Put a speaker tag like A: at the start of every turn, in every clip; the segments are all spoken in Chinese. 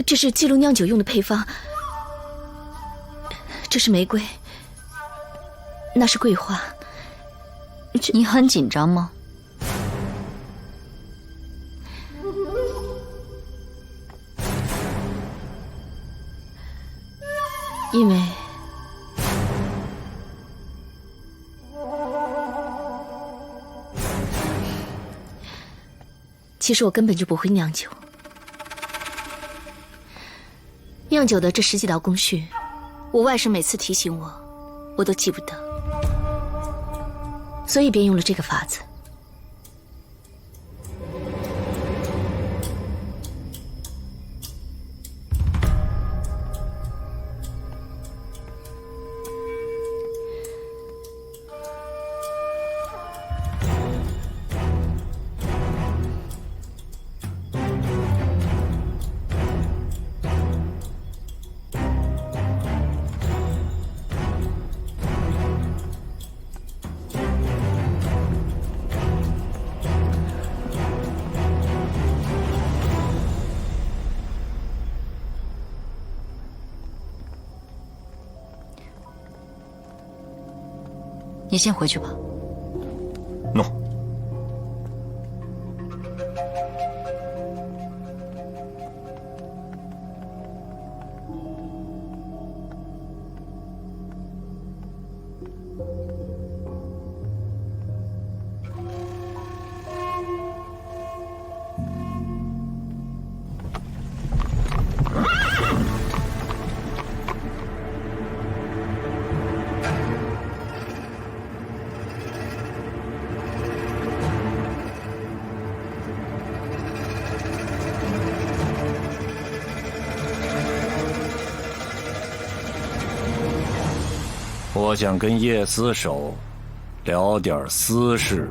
A: 这是记录酿酒用的配方，这是玫瑰，那是桂花。
B: 你很紧张吗？
A: 因为其实我根本就不会酿酒，酿酒的这10几道工序，我外甥每次提醒我，我都记不得，所以便用了这个法子。
B: 你先回去吧。
C: 喏。我想跟叶司守聊点私事。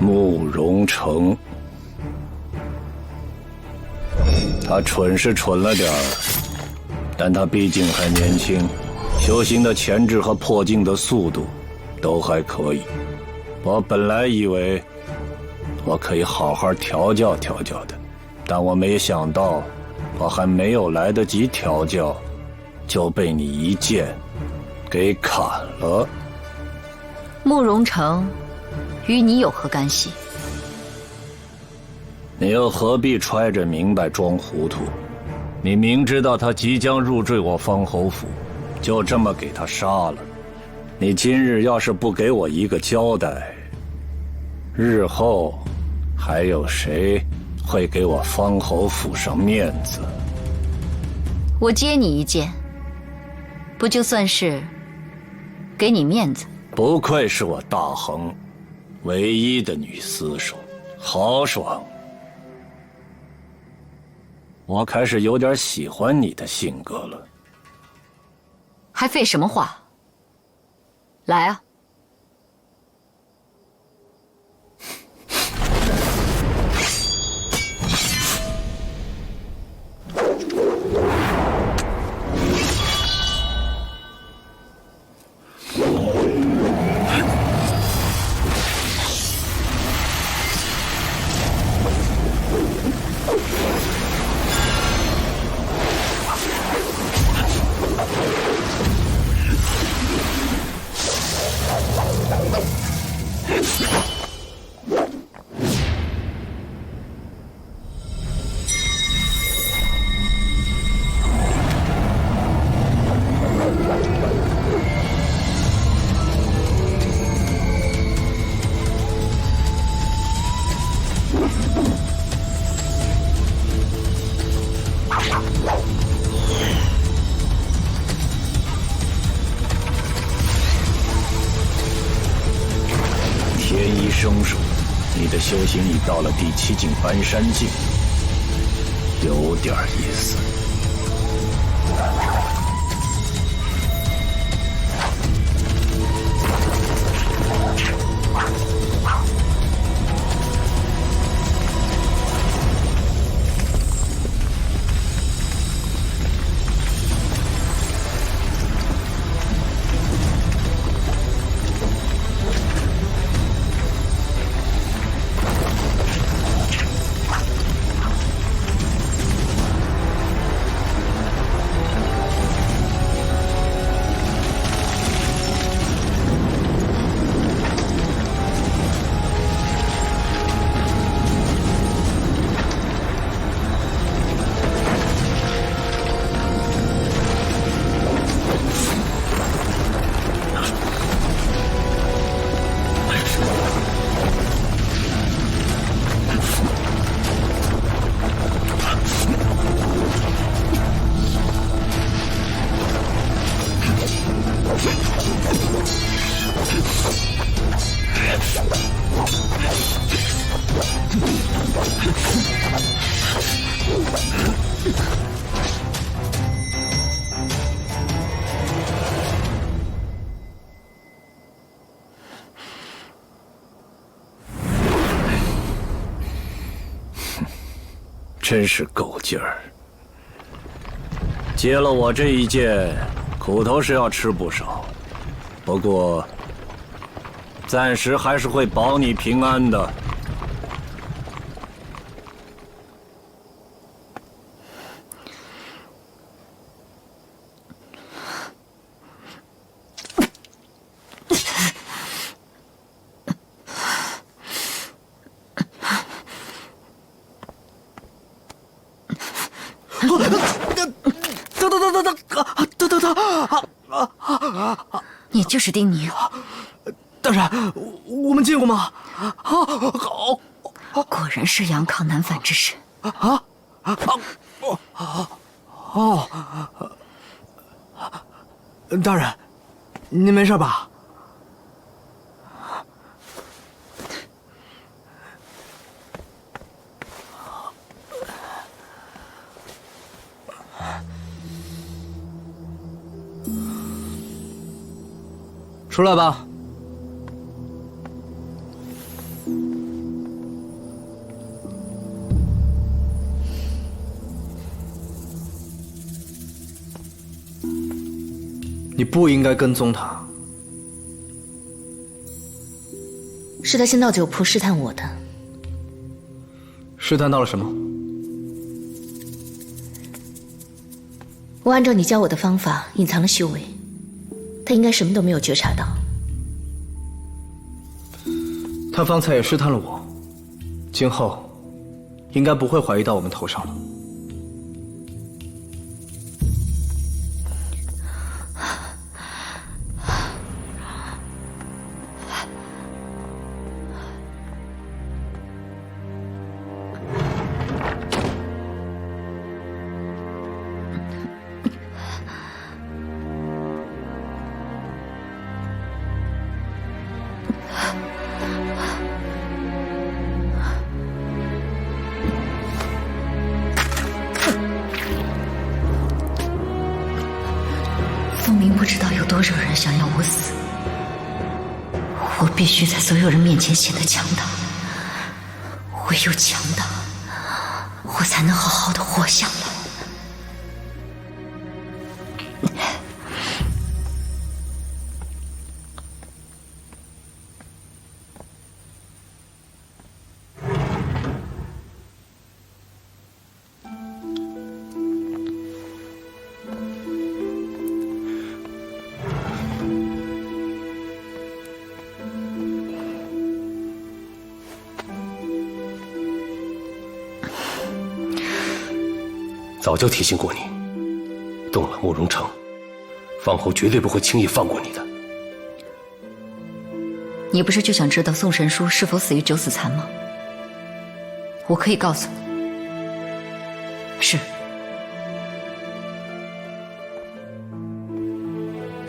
C: 慕容成，他蠢是蠢了点儿，但他毕竟还年轻，修行的潜质和破境的速度都还可以。我本来以为我可以好好调教调教的，但我没想到，我还没有来得及调教，就被你一剑给砍了。
B: 慕容成，与你有何干系？
C: 你又何必揣着明白装糊涂？你明知道他即将入赘我方侯府，就这么给他杀了。你今日要是不给我一个交代，日后还有谁会给我方侯府上面子？
B: 我接你一剑，不就算是给你面子？
C: 不愧是我大恒唯一的女司手，豪爽。我开始有点喜欢你的性格了。
B: 还废什么话？来啊！
C: 天一生手，你的修行已到了第7境搬山境，有点意思。真是够劲儿。接了我这一剑，苦头是要吃不少，不过暂时还是会保你平安的。
B: 你就是丁宁。
D: 大人，我们见过吗？
B: 果然是杨康难反之身。
D: 大人，您没事吧？出来吧。你不应该跟踪他。
A: 是他先到酒铺试探我的。
D: 试探到了什么？
A: 我按照你教我的方法隐藏了修为，他应该什么都没有觉察到。
D: 他方才也试探了我，今后应该不会怀疑到我们头上了。
B: 凤鸣不知道有多少人想要我死，我必须在所有人面前显得强大，唯有强大，我才能好好的活下来。
E: 早就提醒过你，动了慕容城，方侯绝对不会轻易放过你的。
B: 你不是就想知道宋神书是否死于九死残吗？我可以告诉你，是。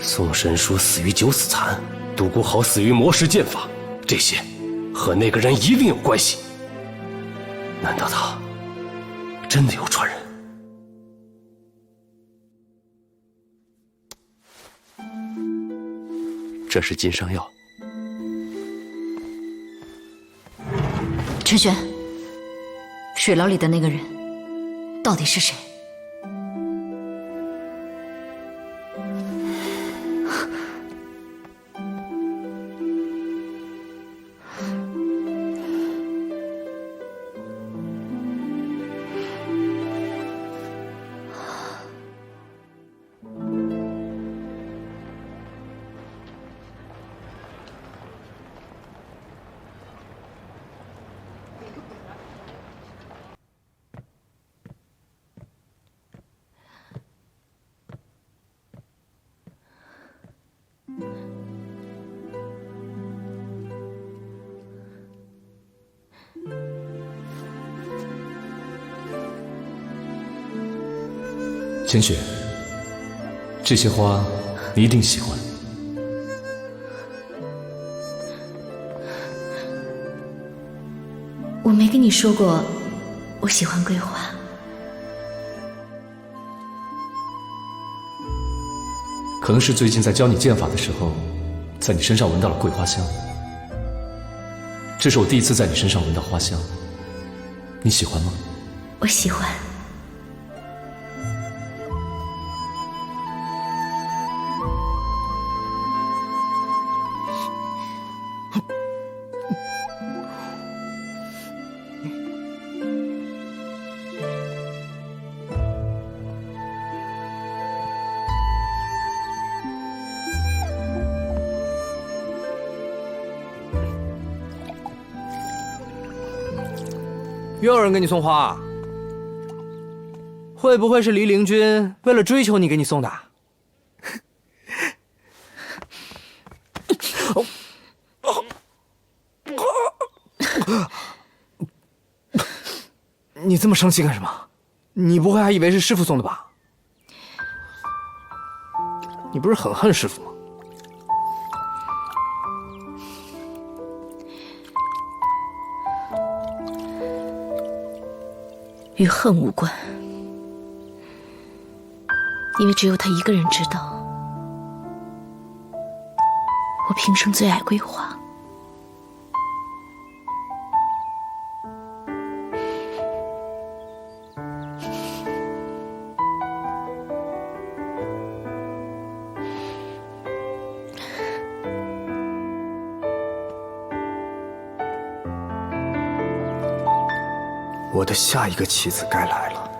E: 宋神书死于九死残，独孤豪死于魔石剑法，这些和那个人一定有关系。难道他真的有传人？这是金伤药。
B: 陈玄，水牢里的那个人到底是谁？
F: 千雪，这些花你一定喜欢。
A: 我没跟你说过我喜欢桂花。
F: 可能是最近在教你剑法的时候，在你身上闻到了桂花香。这是我第一次在你身上闻到花香，你喜欢吗？
A: 我我喜欢。
D: 又有人给你送花，会不会是黎灵君为了追求你给你送的？你这么生气干什么？你不会还以为是师傅送的吧？你不是很恨师傅吗？
A: 与恨无关，因为只有他一个人知道，我平生最爱桂花。
D: 我的下一个妻子该来了。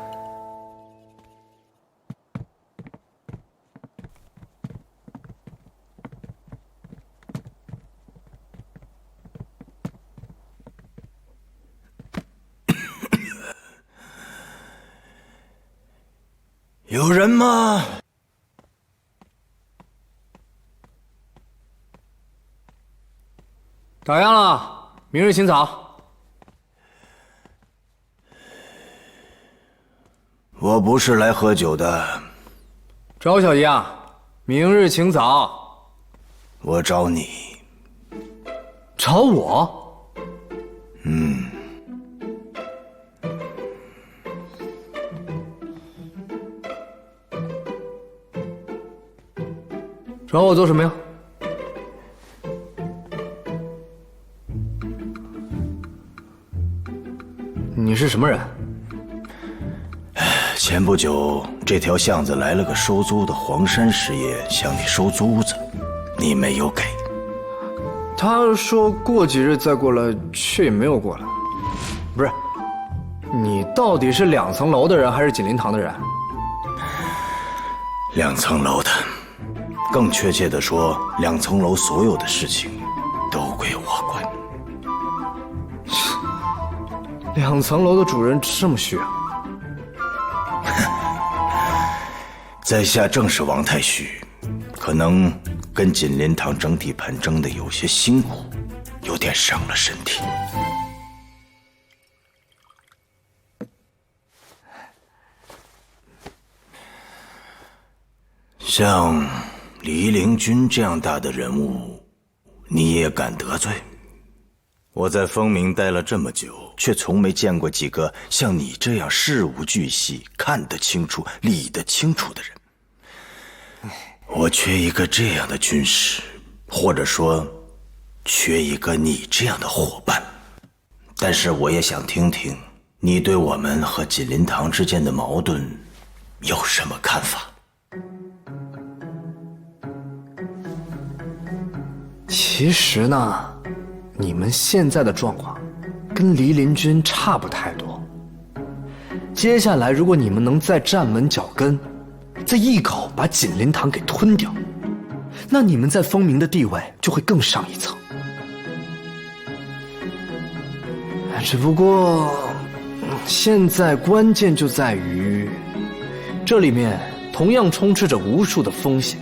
G: 有人吗？
D: 打烊了，明日请早。
G: 我不是来喝酒的。
D: 找小姨啊，明日请早。
G: 我找你。
D: 找我？找我做什么呀？你是什么人？
G: 前不久，这条巷子来了个收租的黄山实业，向你收租子，你没有给。
D: 他说过几日再过来，却也没有过来。不是，你到底是2层楼的人还是锦林堂的人
G: 2层楼的，更确切地说，2层楼所有的事情都归我管。
D: 2层楼的主人这么虚啊？
G: 在下正是王太虚，可能跟锦林堂争地盘争得有些辛苦，有点伤了身体。像黎灵君这样大的人物，你也敢得罪？我在风鸣待了这么久，却从没见过几个像你这样事无巨细、看得清楚、理得清楚的人。我缺一个这样的军师，或者说，缺一个你这样的伙伴。但是我也想听听你对我们和锦林堂之间的矛盾有什么看法？
D: 其实呢，你们现在的状况跟黎灵君差不太多。接下来，如果你们能再站稳脚跟，再一口把锦林堂给吞掉，那你们在风鸣的地位就会更上一层。只不过，现在关键就在于，这里面同样充斥着无数的风险。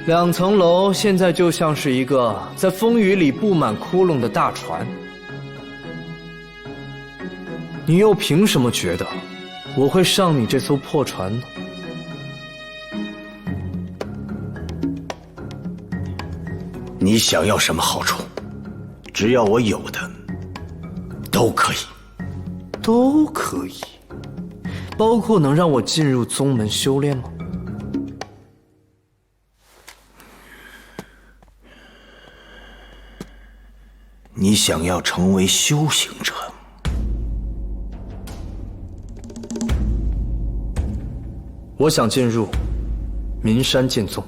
D: 2层楼现在就像是一个在风雨里布满窟窿的大船，你又凭什么觉得我会上你这艘破船呢？
G: 你想要什么好处？只要我有的，都可以。
D: 都可以，包括能让我进入宗门修炼吗？
G: 你想要成为修行者？
D: 我想进入岷山剑宗。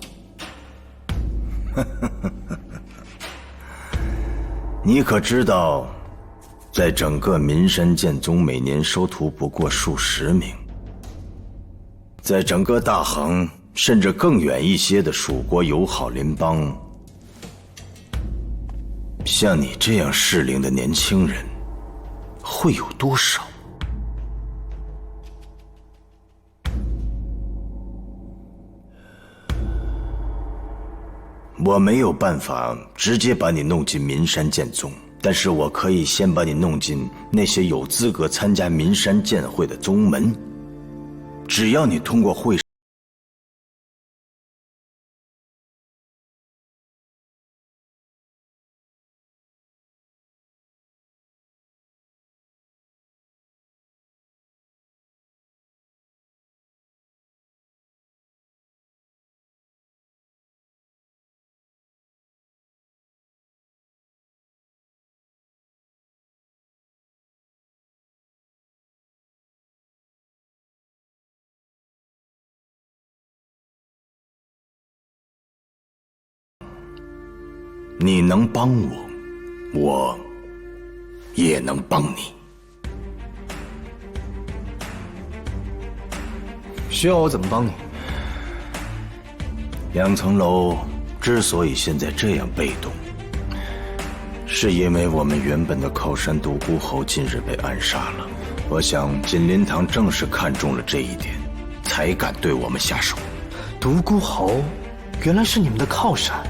G: 你可知道，在整个岷山剑宗，每年收徒不过数十名。在整个大衡，甚至更远一些的蜀国友好邻邦，像你这样适龄的年轻人，会有多少？我没有办法直接把你弄进岷山剑宗，但是我可以先把你弄进那些有资格参加岷山剑会的宗门。只要你通过会你能帮我，我也能帮你。
D: 需要我怎么帮你？2
G: 层楼之所以现在这样被动，是因为我们原本的靠山独孤侯近日被暗杀了。我想锦林堂正是看中了这一点，才敢对我们下手。
D: 独孤侯原来是你们的靠山。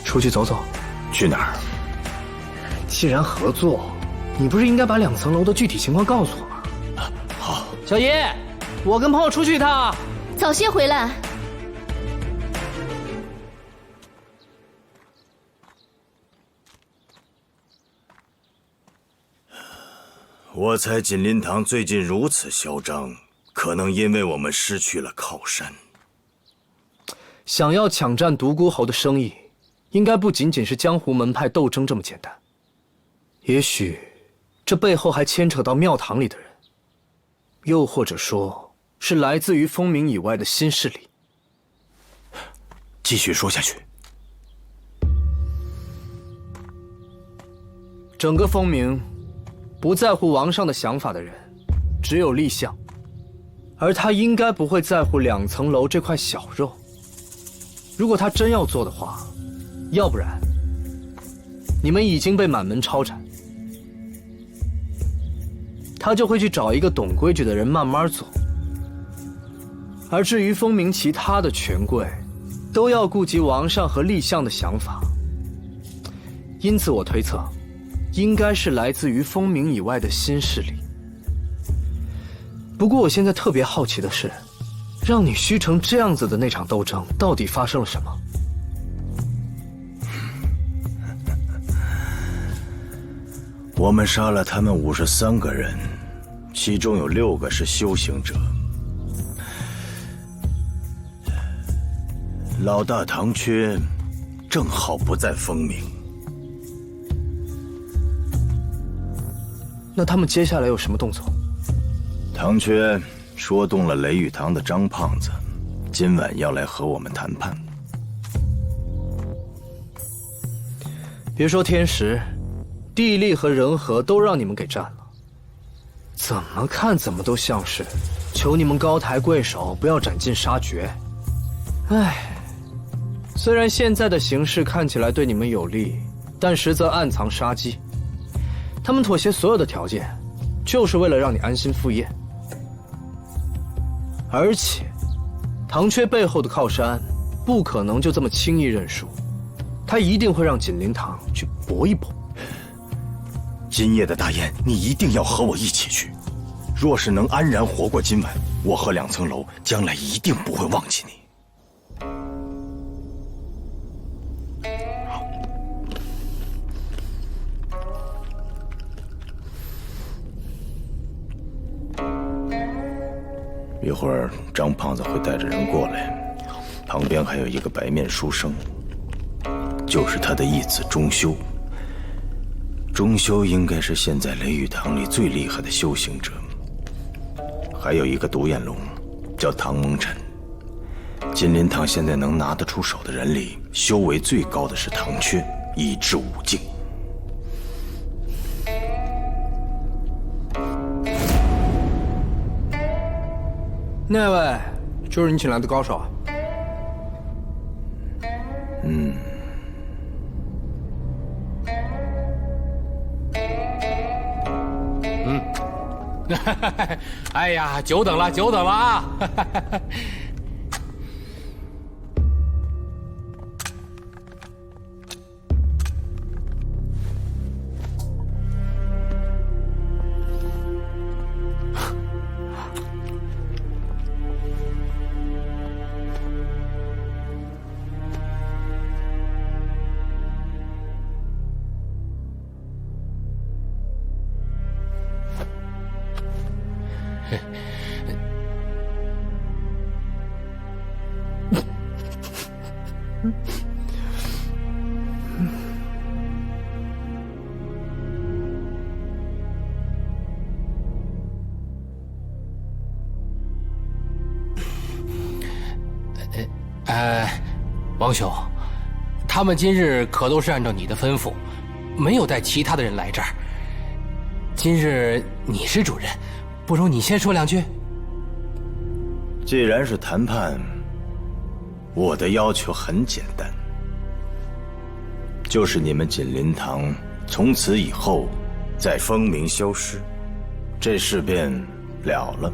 D: 出去走走。
G: 去哪儿？
D: 既然合作，你不是应该把2层楼的具体情况告诉我吗？
G: 好。
D: 小姨，我跟朋友出去一趟。
A: 早些回来。
G: 我猜锦林堂最近如此嚣张，可能因为我们失去了靠山。
D: 想要抢占独孤侯的生意，应该不仅仅是江湖门派斗争这么简单。也许，这背后还牵扯到庙堂里的人，又或者说是来自于风鸣以外的新势力。
G: 继续说下去。
D: 整个风鸣，不在乎王上的想法的人，只有厉相，而他应该不会在乎2层楼这块小肉。如果他真要做的话，要不然，你们已经被满门抄斩，他就会去找一个懂规矩的人慢慢做。而至于风鸣其他的权贵，都要顾及王上和厉相的想法。因此我推测，应该是来自于风鸣以外的新势力。不过我现在特别好奇的是，让你虚成这样子的那场斗争，到底发生了什么？
G: 我们杀了他们53个人，其中有6个是修行者。老大唐缺正好不在风鸣。
D: 那他们接下来有什么动作？
G: 唐缺说动了雷雨堂的张胖子，今晚要来和我们谈判。
D: 别说天时，地利和人和都让你们给占了，怎么看怎么都像是求你们高抬贵手，不要斩尽杀绝。唉，虽然现在的形势看起来对你们有利，但实则暗藏杀机。他们妥协所有的条件，就是为了让你安心赴宴。而且，唐缺背后的靠山，不可能就这么轻易认输，他一定会让锦林堂去搏一搏。
G: 今夜的大宴，你一定要和我一起去。若是能安然活过今晚，我和2层楼将来一定不会忘记你。一会儿张胖子会带着人过来，旁边还有一个白面书生，就是他的义子钟修。钟修应该是现在雷雨堂里最厉害的修行者，还有一个独眼龙，叫唐蒙尘。金灵堂现在能拿得出手的人里，修为最高的是唐缺，已至5境。
D: 那位就是你请来的高手啊？
E: 哎呀，久等了，久等了啊！王兄，他们今日可都是按照你的吩咐，没有带其他的人来这儿。今日你是主人，不如你先说2句。
G: 既然是谈判，我的要求很简单，就是你们锦林堂从此以后在风鸣消失，这事便了了。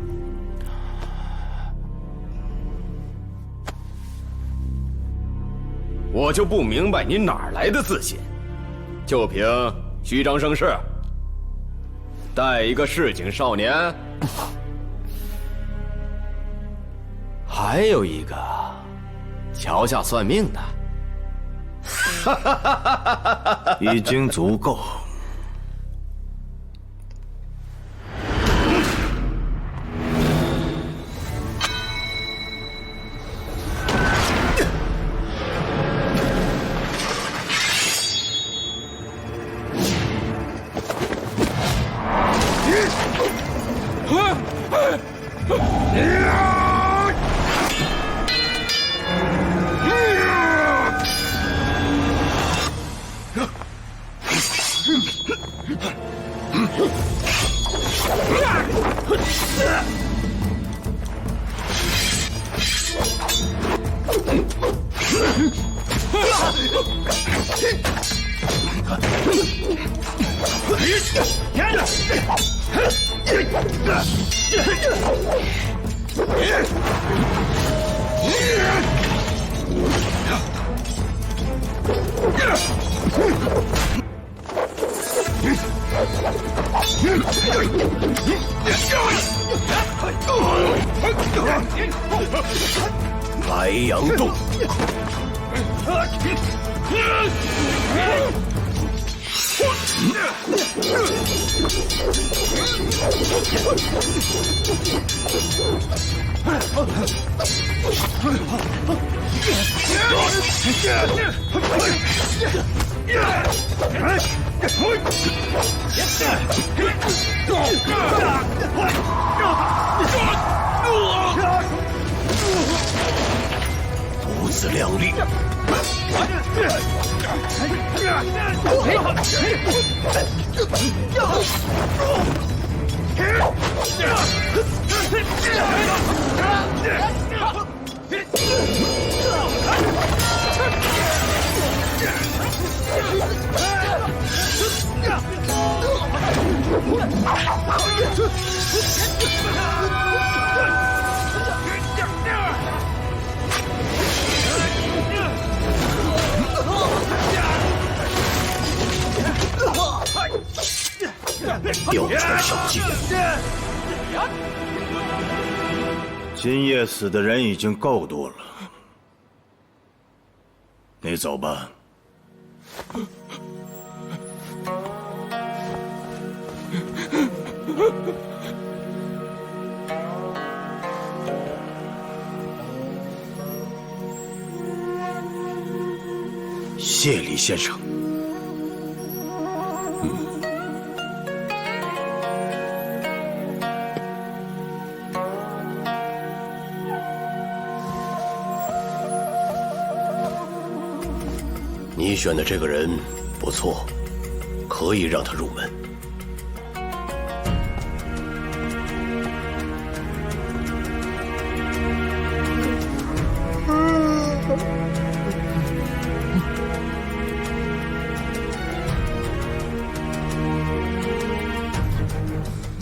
H: 我就不明白你哪儿来的自信，就凭虚张声势，带一个市井少年。还有一个桥下算命的，
G: 已经足够。
H: 白羊洞。
C: 不自量力。
G: 吊船小计，今夜死的人已经够多了，你走吧。谢李先生。
E: 你选的这个人不错，可以让他入门。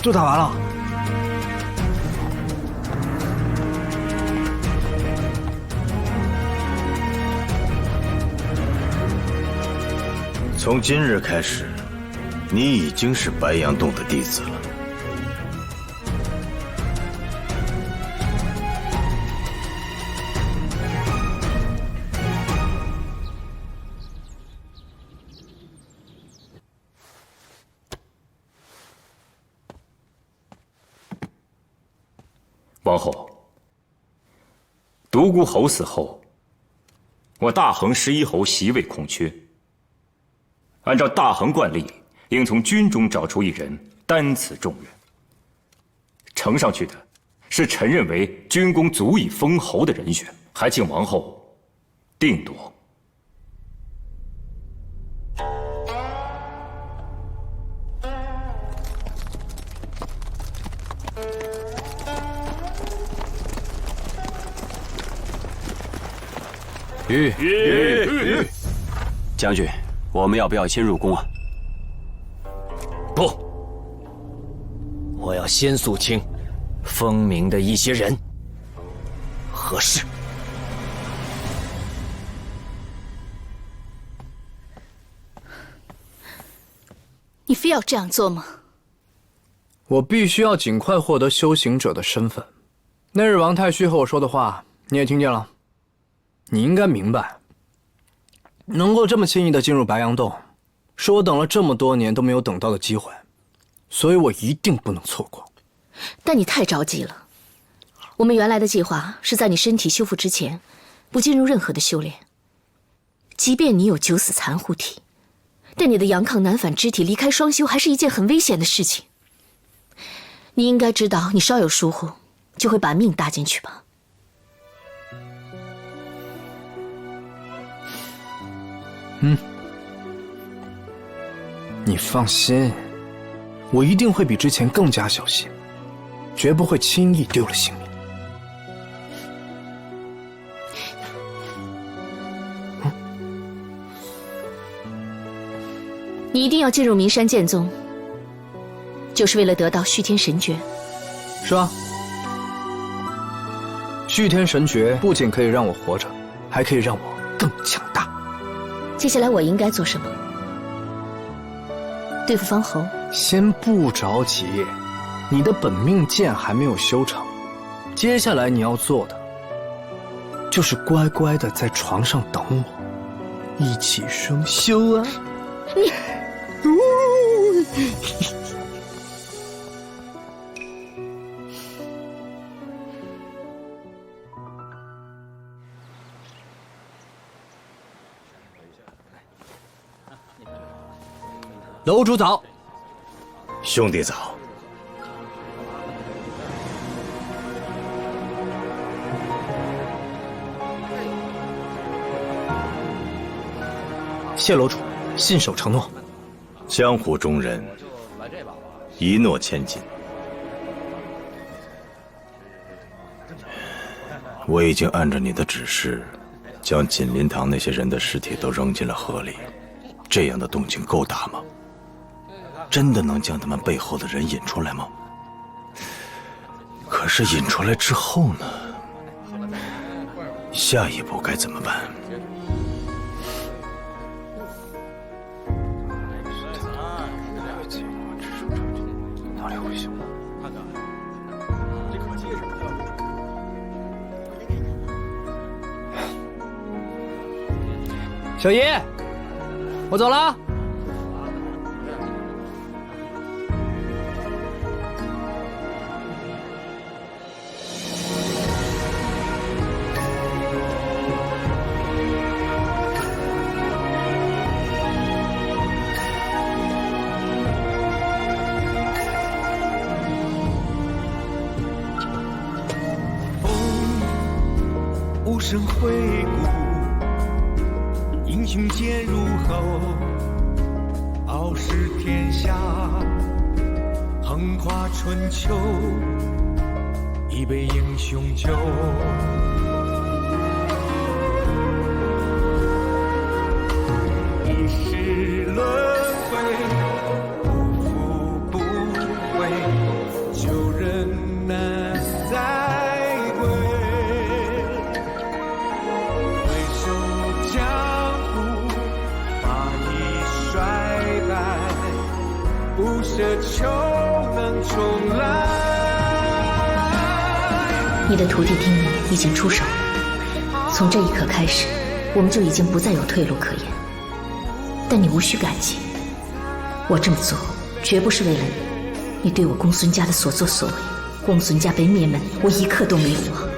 D: 就打完了。
G: 从今日开始，你已经是白羊洞的弟子了。
I: 王后，独孤侯死后，我大衡11侯席位空缺。按照大衡惯例，应从军中找出一人担此重任。呈上去的是臣认为军功足以封侯的人选，还请王后定夺。
H: 将军，我们要不要先入宫啊？
E: 不，我要先肃清风鸣的一些人和事。
A: 你非要这样做吗？
D: 我必须要尽快获得修行者的身份。那日王太虚和我说的话，你也听见了。你应该明白，能够这么轻易的进入白羊洞，是我等了这么多年都没有等到的机会，所以我一定不能错过。
A: 但你太着急了。我们原来的计划是在你身体修复之前，不进入任何的修炼。即便你有九死残护体，但你的阳亢难返肢体离开双修还是一件很危险的事情。你应该知道，你稍有疏忽，就会把命搭进去吧。
D: 你放心，我一定会比之前更加小心，绝不会轻易丢了性命。
A: 你一定要进入名山剑宗，就是为了得到续天神诀。
D: 是啊，续天神诀不仅可以让我活着，还可以让我更强大。
A: 接下来我应该做什么？对付方侯？
D: 先不着急，你的本命剑还没有修成，接下来你要做的就是乖乖的在床上等我，一起双修啊！
A: 你，
D: 楼主早。
G: 兄弟早。
D: 谢楼主信守承诺。
G: 江湖中人，一诺千金。我已经按照你的指示，将锦林堂那些人的尸体都扔进了河里。这样的动静够大吗？真的能将他们背后的人引出来吗？可是引出来之后呢？下一步该怎么办？
D: 哪里会行？小爷，我走了。
J: 无声回顾，英雄剑入喉，傲视天下，横跨春秋，一杯英雄酒。一世轮回，不负不悔，旧人难再归。回首江湖，把你衰败，不奢求能重来。
A: 你的徒弟听你已经出手了，从这一刻开始，我们就已经不再有退路可言。但你无需感激，我这么做绝不是为了你。你对我公孙家的所作所为，公孙家被灭门，我一刻都没有忘。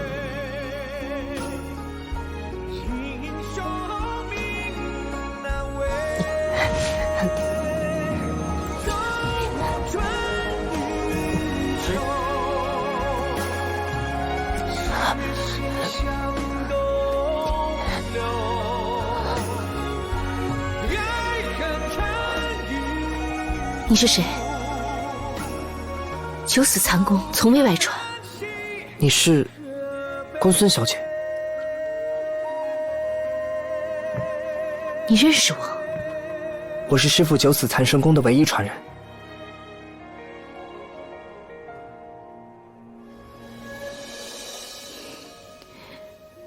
A: 你是谁？九死残功从未外传。
D: 你是公孙小姐？
A: 你认识我？
D: 我是师父九死残神功的唯一传人。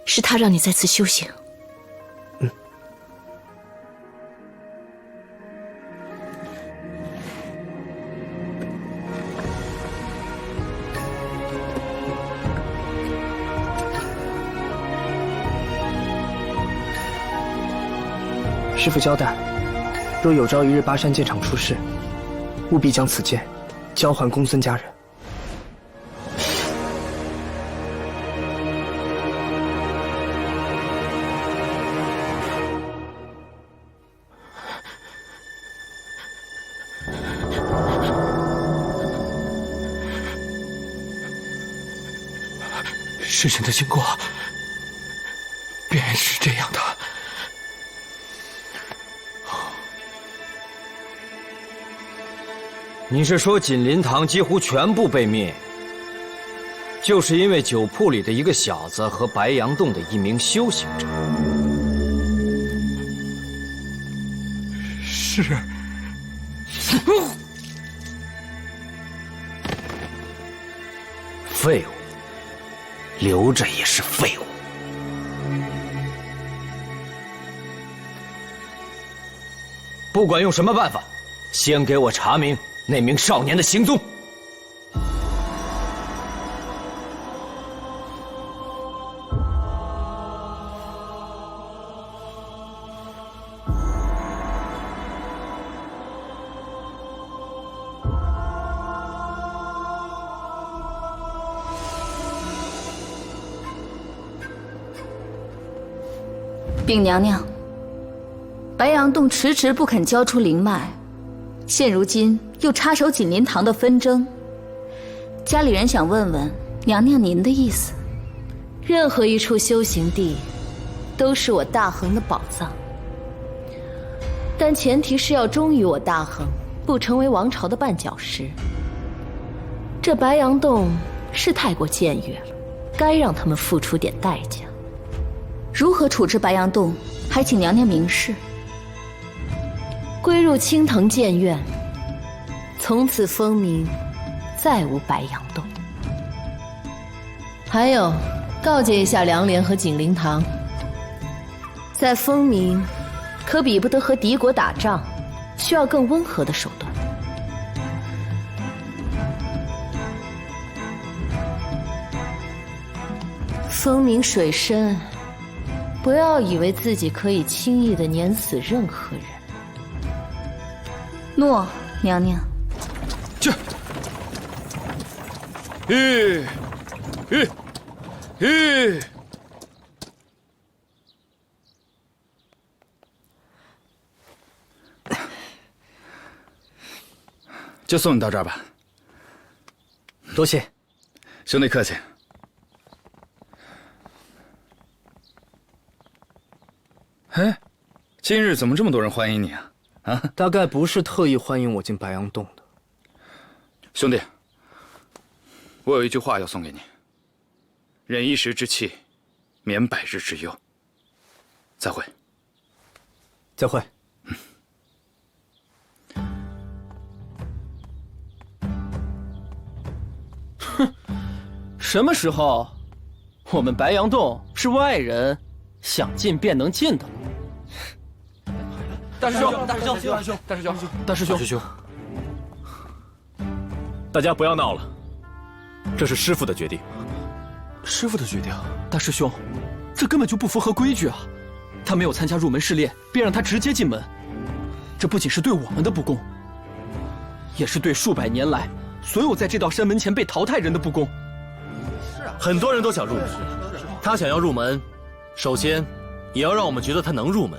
A: 是他让你再次修行？
D: 师父交代，若有朝一日巴山剑场出事，务必将此剑交还公孙家人。
J: 事情的经过便是这样的。
K: 你是说锦林堂几乎全部被灭，就是因为酒铺里的一个小子和白杨洞的一名修行者？
J: 是。
K: 废物，留着也是废物。不管用什么办法，先给我查明那名少年的行踪。
B: 禀娘娘，白杨洞迟迟不肯交出灵脉，现如今又插手锦林堂的纷争，家里人想问问娘娘您的意思。
A: 任何一处修行地，都是我大恒的宝藏，但前提是要忠于我大恒，不成为王朝的绊脚石。这白杨洞是太过僭越了，该让他们付出点代价。
B: 如何处置白杨洞，还请娘娘明示。
A: 归入青藤剑院，从此风鸣，再无白杨洞。还有，告诫一下凉莲和锦灵堂，在风鸣，可比不得和敌国打仗，需要更温和的手段。风鸣水深，不要以为自己可以轻易的碾死任何人。
B: 诺，娘娘。
H: 去。
L: 就送你到这儿吧。
D: 多谢，
L: 兄弟客气。哎，今日怎么这么多人欢迎你啊？啊，
D: 大概不是特意欢迎我进白羊洞的。
L: 兄弟，我有一句话要送给你：忍一时之气，免百日之忧。再会。
D: 再会。
M: 哼，什么时候我们白羊洞是外人想进便能进的了？大师兄，大师兄，大师兄，大师兄，大师兄，大师兄，
E: 大家不要闹了，这是师父的决定。
M: 师父的决定，大师兄，这根本就不符合规矩啊！他没有参加入门试炼，便让他直接进门，这不仅是对我们的不公，也是对数百年来所有在这道山门前被淘汰人的不公。
E: 很多人都想入门，他想要入门，首先也要让我们觉得他能入门，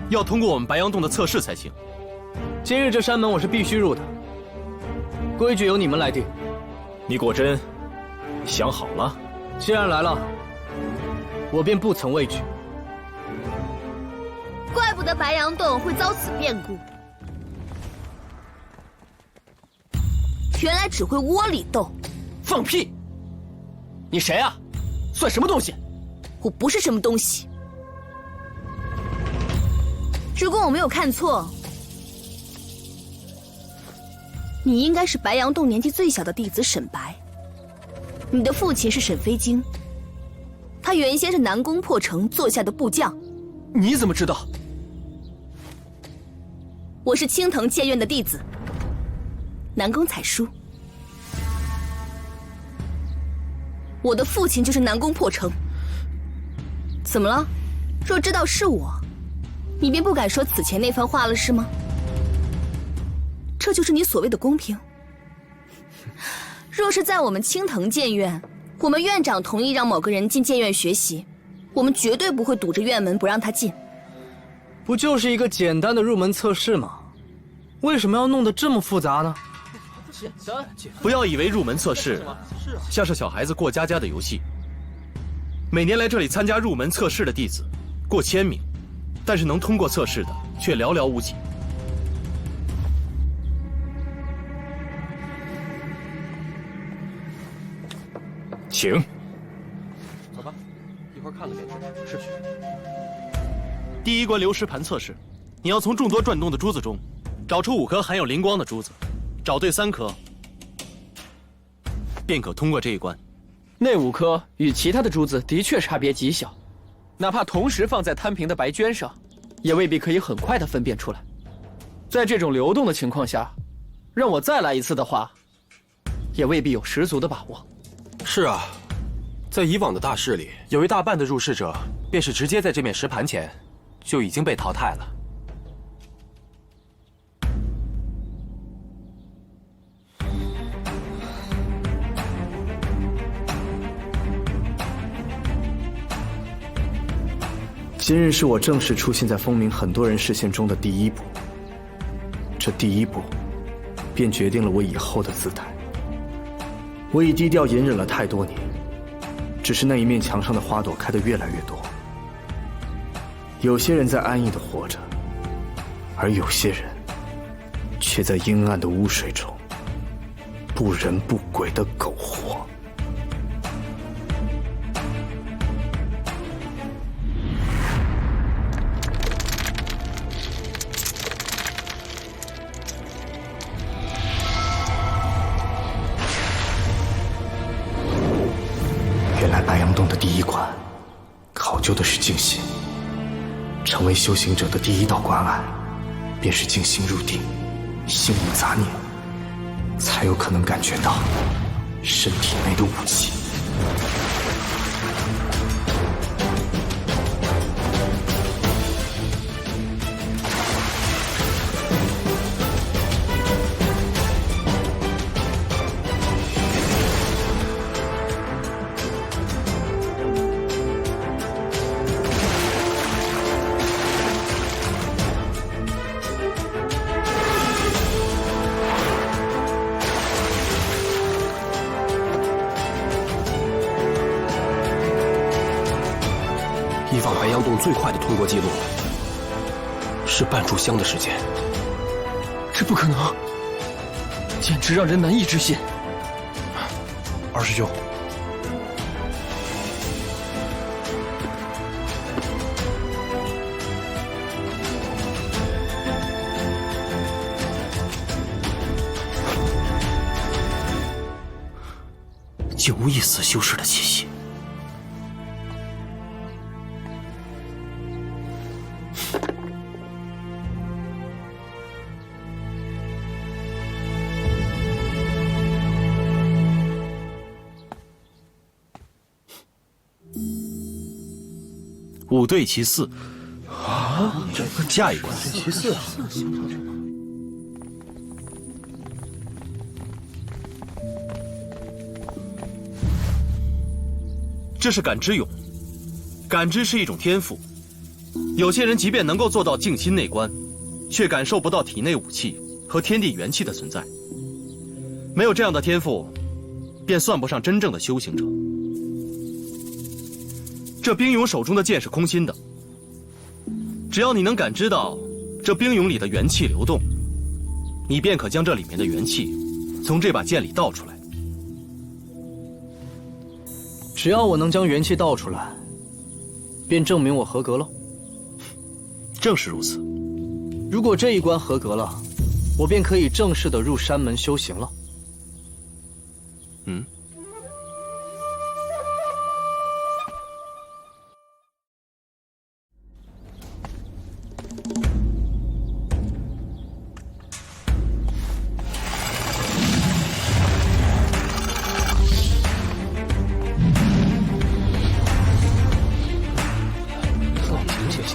E: 要通过我们白羊洞的测试才行。
D: 今日这山门我是必须入的，规矩由你们来定。
E: 你果真想好了？
D: 既然来了，我便不曾畏惧。
A: 怪不得白羊洞会遭此变故，原来只会窝里斗。
M: 放屁！你谁啊？算什么东西？
A: 我不是什么东西。如果我没有看错，你应该是白羊洞年纪最小的弟子沈白。你的父亲是沈飞经，他原先是南宫破城做下的部将。
M: 你怎么知道？
A: 我是青藤剑院的弟子，南宫彩书。我的父亲就是南宫破城。怎么了？若知道是我，你便不敢说此前那番话了是吗？这就是你所谓的公平？若是在我们青藤剑院，我们院长同意让某个人进剑院学习，我们绝对不会堵着院门不让他进。
D: 不就是一个简单的入门测试吗？为什么要弄得这么复杂呢？
E: 不要以为入门测试像是小孩子过家家的游戏。每年来这里参加入门测试的弟子过千名，但是能通过测试的却寥寥无几。
I: 请。
M: 走吧，一会儿看了便知。是。
E: 第一关流石盘测试，你要从众多转动的珠子中找出5颗含有灵光的珠子，找对3颗，便可通过这一关。
M: 那5颗与其他的珠子的确差别极小，哪怕同时放在摊平的白绢上，也未必可以很快的分辨出来。在这种流动的情况下，让我再来一次的话，也未必有十足的把握。
E: 是啊，在以往的大试里，有一大半的入试者便是直接在这面石盘前就已经被淘汰了。
D: 今日是我正式出现在风鸣很多人视线中的第一步，这第一步，便决定了我以后的姿态。我已低调隐忍了太多年，只是那一面墙上的花朵开得越来越多。有些人在安逸地活着，而有些人却在阴暗的污水中不人不鬼地苟活。原来白羊洞的第一关，考究的是静心。成为修行者的第一道关隘，便是静心入定，心无杂念，才有可能感觉到身体内的武器。
E: 以往白羊洞最快的通过记录了。是半炷香的时间。
M: 这不可能，简直让人难以置信。
E: 二师兄，9
G: 亿死修士的气息。
E: 5对其4。
G: 啊，下一关。
E: 其4。
N: 这是感知蛹，感知是一种天赋。有些人即便能够做到静心内观，却感受不到体内武器和天地元气的存在。没有这样的天赋，便算不上真正的修行者。这冰蛹手中的剑是空心的，只要你能感知到这冰蛹里的元气流动，你便可将这里面的元气从这把剑里倒出来。
D: 只要我能将元气倒出来，便证明我合格了。
N: 正是如此。
D: 如果这一关合格了，我便可以正式的入山门修行了。
N: 嗯。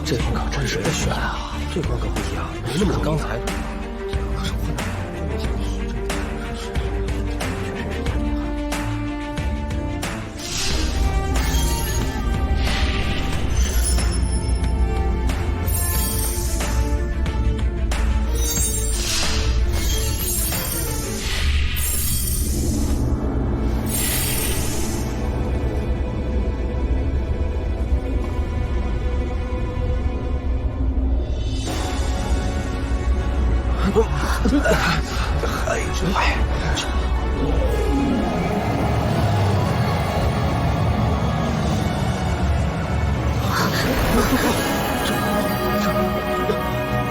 E: 这关可真是悬啊！这关可不一样，没那么刚才。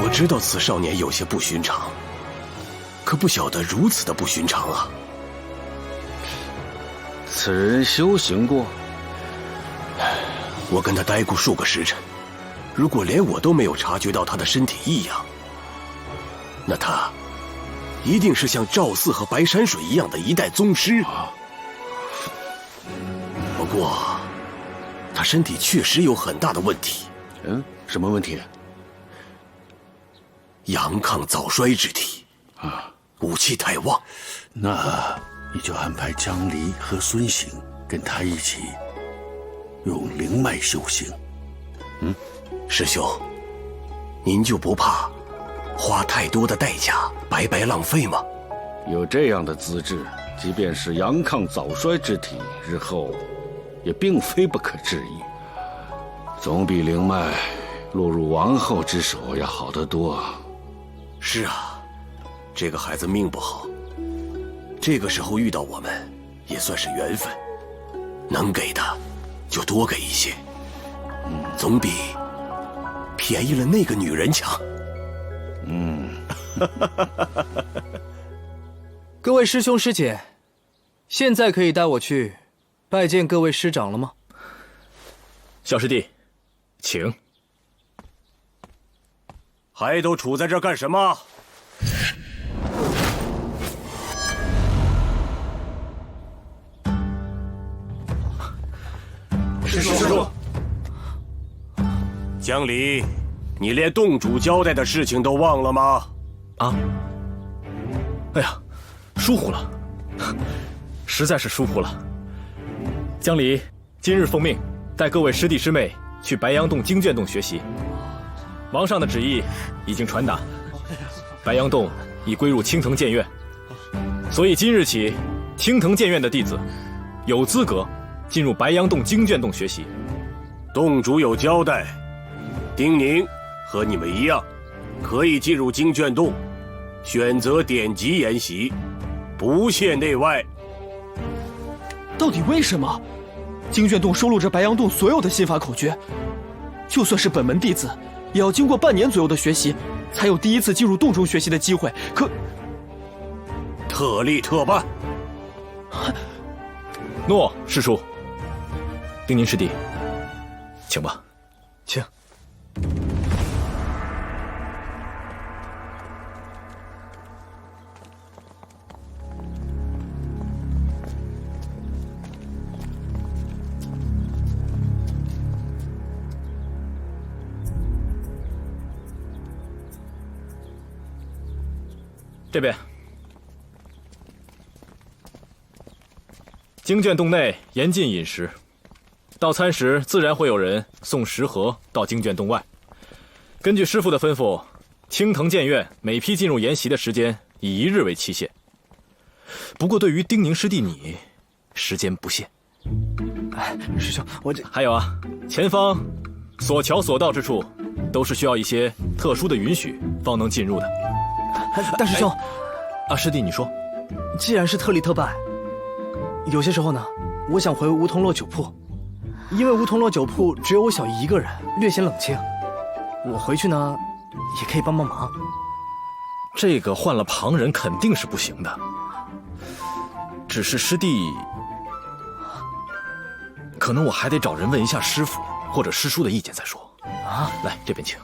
E: 我知道此少年有些不寻常，可不晓得如此的不寻常啊！
H: 此人修行过？
E: 我跟他待过数个时辰，如果连我都没有察觉到他的身体异样，那他一定是像赵四和白山水一样的一代宗师。不过，他身体确实有很大的问题。
H: 嗯，什么问题？
E: 阳亢早衰之体
O: 啊，
E: 武气太旺。
O: 那你就安排江离和孙行跟他一起用灵脉修行。
E: 嗯，师兄，您就不怕花太多的代价白白浪费吗？
H: 有这样的资质，即便是阳亢早衰之体，日后也并非不可治愈，总比灵脉落入王后之手要好得多。
E: 是啊，这个孩子命不好，这个时候遇到我们也算是缘分，能给的就多给一些，总比便宜了那个女人强。
D: 各位师兄师姐，现在可以带我去拜见各位师长了吗？
F: 小师弟，请。
C: 还都杵在这儿干什么？
E: 师叔，
C: 江离，你连洞主交代的事情都忘了吗？
F: 啊！哎呀，疏忽了，实在是疏忽了。江离今日奉命带各位师弟师妹去白杨洞经卷洞学习。王上的旨意已经传达，白杨洞已归入青藤剑院，所以今日起，青藤剑院的弟子有资格进入白杨洞经卷洞学习。
C: 洞主有交代，丁宁和你们一样，
P: 可以进入经卷洞，选择典籍研习，不限内外。
M: 到底为什么？经卷洞收录着白羊洞所有的心法口诀，就算是本门弟子，也要经过半年左右的学习，才有第一次进入洞中学习的机会。可
P: 特立特办。
F: 诺，师叔。丁宁师弟，请吧。
D: 请。
F: 这边。经卷洞内严禁饮食，到餐时自然会有人送食盒到经卷洞外。根据师父的吩咐，青藤剑院每批进入研习的时间以1日为期限。不过对于丁宁师弟你，时间不限。
D: 师兄，我这
F: 还有啊，前方所桥所到之处，都是需要一些特殊的允许方能进入的。
D: 大师兄，
F: 师弟你说，
D: 既然是特立特办，有些时候呢，我想回梧桐落酒铺，因为梧桐落酒铺只有我小姨一个人，略显冷清。我回去呢，也可以帮帮忙。
F: 这个换了旁人肯定是不行的，只是师弟，可能我还得找人问一下师傅或者师叔的意见再说。来这边请。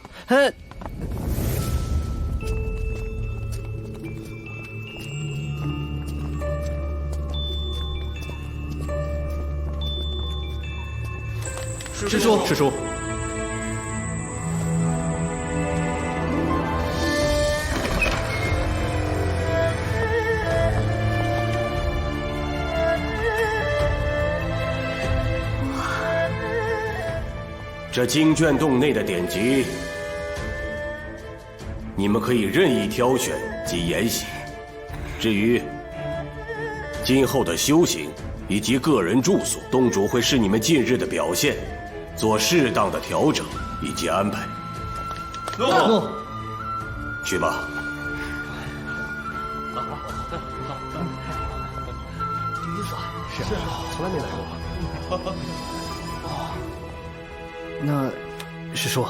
D: 师叔，
F: 师叔，
P: 这经卷洞内的典籍，你们可以任意挑选及研习。至于今后的修行以及个人住所，洞主会视你们近日的表现，做适当的调整以及安排。
D: 诺。
P: 去吧。
D: 第一次，是从来没来过。那，师叔，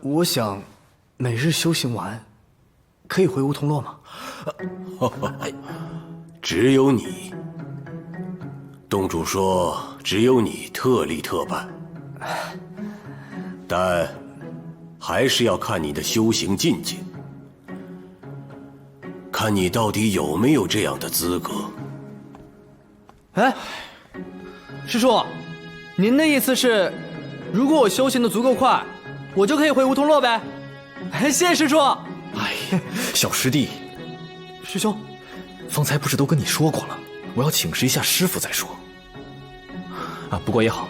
D: 我想每日修行完，可以回梧桐落吗？
P: 只有你。洞主说，只有你特立特办，但还是要看你的修行境界，看你到底有没有这样的资格。
D: 师叔，您的意思是，如果我修行的足够快，我就可以回梧桐落呗？谢谢师叔。
F: 小师弟，
D: 师兄，
F: 方才不是都跟你说过了，我要请示一下师傅再说。不过也好，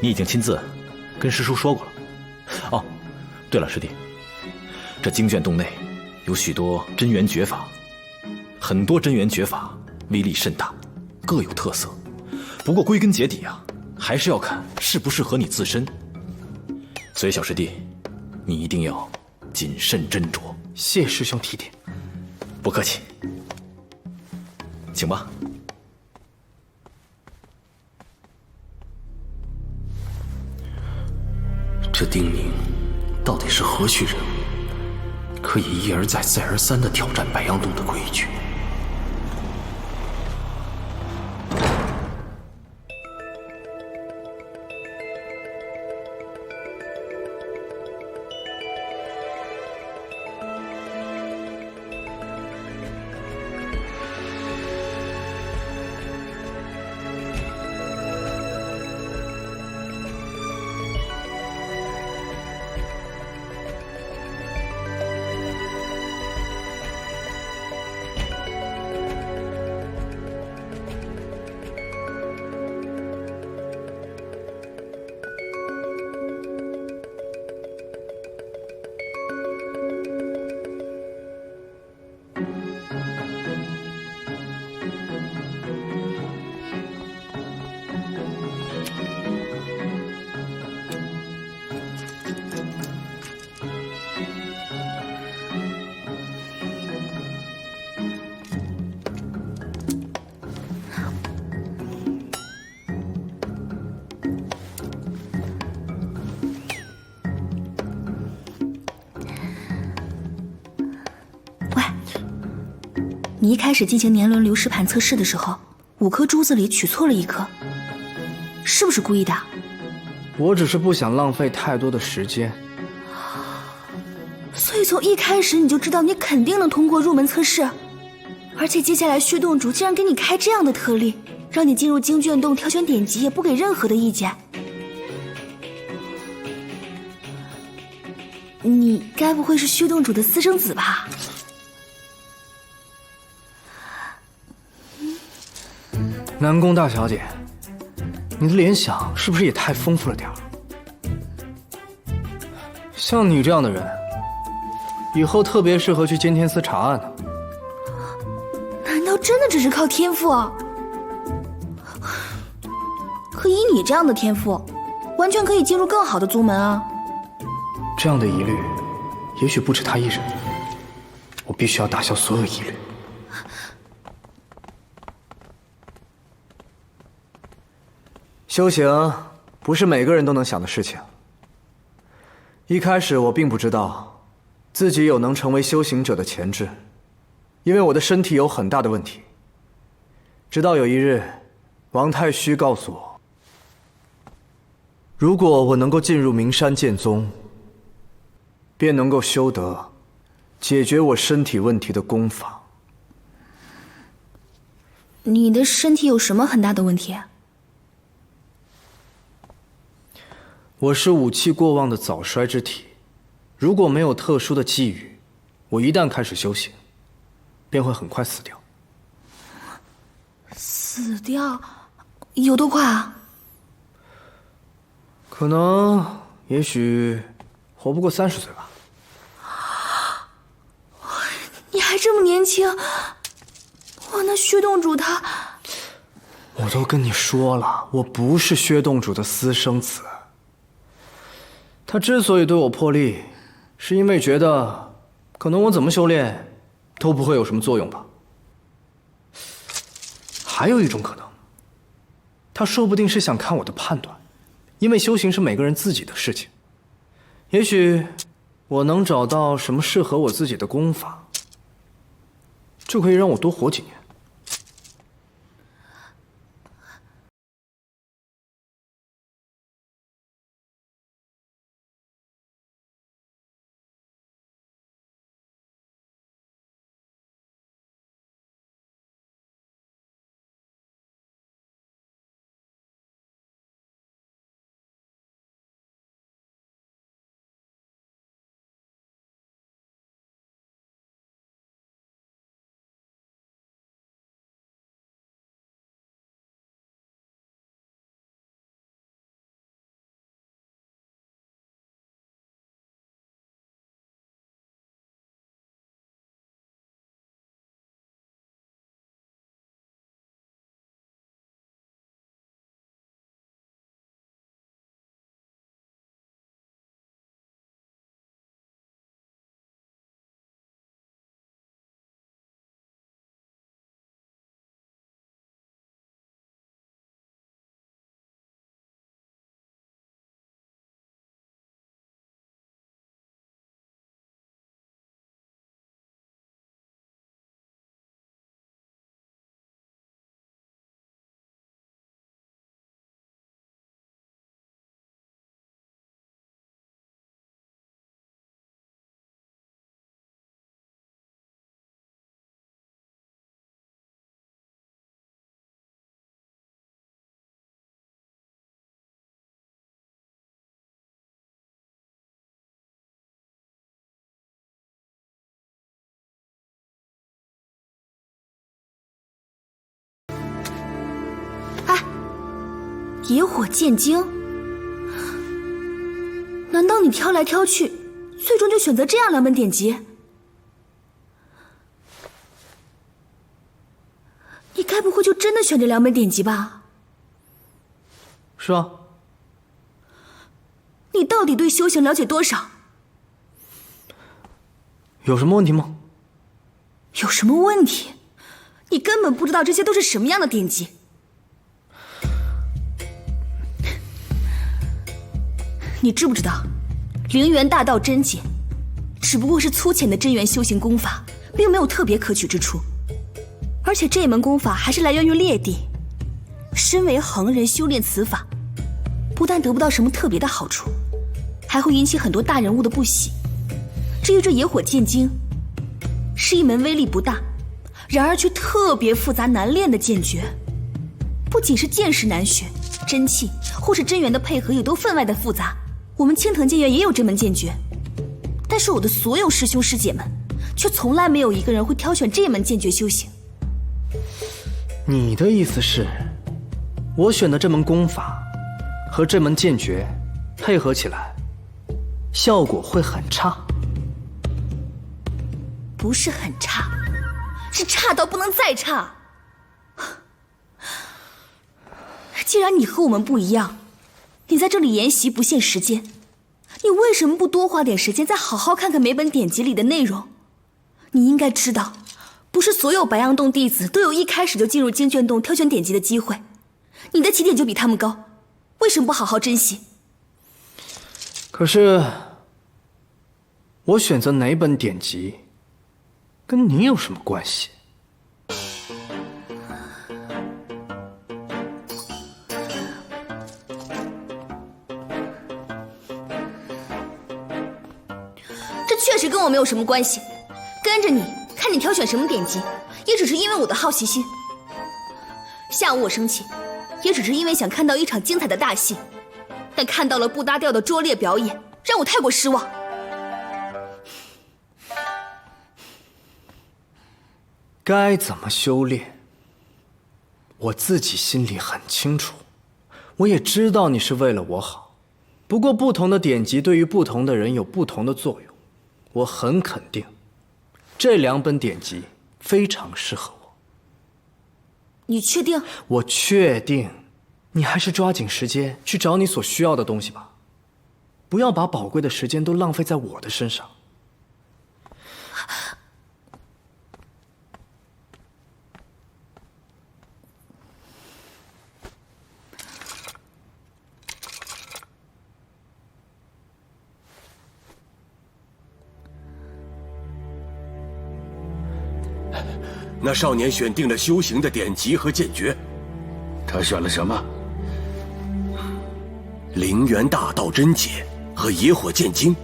F: 你已经亲自跟师叔说过了。对了，师弟，这经卷洞内有许多真元绝法，很多真元绝法威力甚大，各有特色。不过归根结底还是要看适不适合你自身。所以小师弟，你一定要谨慎斟酌。
D: 谢师兄提点。
F: 不客气，请吧。
E: 这丁宁到底是何许人物，可以一而再再而三地挑战白羊洞的规矩？
Q: 你一开始进行年轮流失盘测试的时候，5颗珠子里取错了1颗，是不是故意的？
D: 我只是不想浪费太多的时间。
Q: 所以从一开始你就知道你肯定能通过入门测试，而且接下来血洞主竟然给你开这样的特例，让你进入经卷洞挑选典籍也不给任何的意见。你该不会是血洞主的私生子吧？
D: 南宫大小姐，你的联想是不是也太丰富了点儿？像你这样的人，以后特别适合去监天司查案呢。
Q: 难道真的只是靠天赋？可以你这样的天赋，完全可以进入更好的宗门啊！
D: 这样的疑虑，也许不止他一人。我必须要打消所有疑虑。修行不是每个人都能想的事情。一开始我并不知道自己有能成为修行者的潜质，因为我的身体有很大的问题。直到有一日，王太虚告诉我，如果我能够进入名山剑宗，便能够修得解决我身体问题的功法。
Q: 你的身体有什么很大的问题？
D: 我是武气过旺的早衰之体，如果没有特殊的际遇，我一旦开始修行，便会很快死掉。
Q: 死掉？有多快啊？
D: 可能，也许活不过30岁吧。
Q: 你还这么年轻，哇，那血洞主他……
D: 我都跟你说了，我不是血洞主的私生子。他之所以对我破例，是因为觉得可能我怎么修炼都不会有什么作用吧。还有一种可能，他说不定是想看我的判断，因为修行是每个人自己的事情。也许我能找到什么适合我自己的功法，就可以让我多活几年。
Q: 野火剑经？难道你挑来挑去，最终就选择这样2本典籍？你该不会就真的选这2本典籍吧？
D: 是啊。
Q: 你到底对修行了解多少？
D: 有什么问题吗？
Q: 有什么问题？你根本不知道这些都是什么样的典籍。你知不知道，灵元大道真解只不过是粗浅的真元修行功法，并没有特别可取之处。而且这门功法还是来源于烈地。身为恒人修炼此法，不但得不到什么特别的好处，还会引起很多大人物的不喜。至于这野火剑经，是一门威力不大，然而却特别复杂难练的剑诀。不仅是剑势难学，真气或是真元的配合也都分外的复杂。我们青藤剑院也有这门剑诀，但是我的所有师兄师姐们，却从来没有一个人会挑选这门剑诀修行。
D: 你的意思是，我选的这门功法和这门剑诀配合起来，效果会很差？
Q: 不是很差，是差到不能再差。既然你和我们不一样，你在这里研习不限时间，你为什么不多花点时间再好好看看每本典籍里的内容？你应该知道，不是所有白杨洞弟子都有一开始就进入经卷洞挑选典籍的机会，你的起点就比他们高，为什么不好好珍惜？
D: 可是，我选择哪本典籍，跟你有什么关系？
Q: 这确实跟我没有什么关系。跟着你，看你挑选什么典籍，也只是因为我的好奇心。下午我生气，也只是因为想看到一场精彩的大戏，但看到了不搭调的拙劣表演，让我太过失望。
D: 该怎么修炼，我自己心里很清楚，我也知道你是为了我好。不过不同的典籍对于不同的人有不同的作用，我很肯定，这2本典籍非常适合我。
Q: 你确定？
D: 我确定。你还是抓紧时间去找你所需要的东西吧，不要把宝贵的时间都浪费在我的身上。
P: 那少年选定了修行的典籍和剑诀，
H: 他选了什么？
P: 灵元大道真解和野火剑经。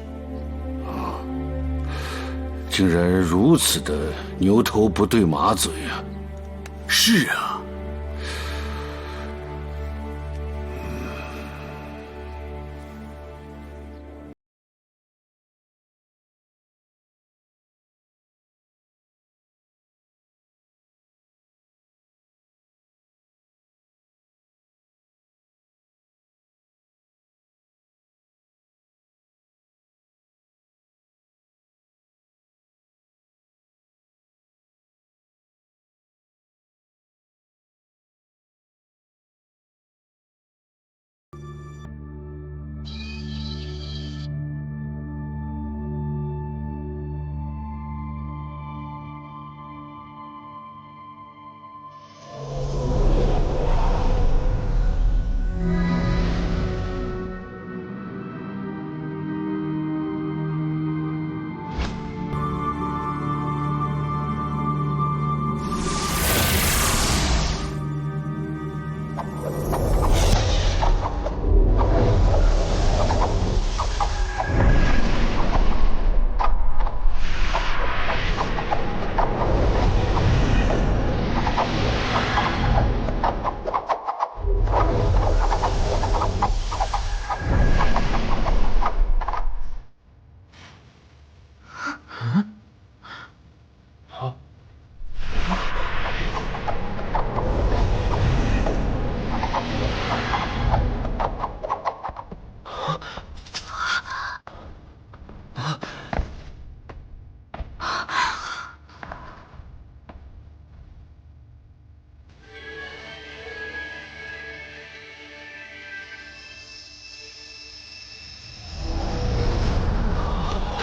H: 竟然如此的牛头不对马嘴啊！
P: 是啊。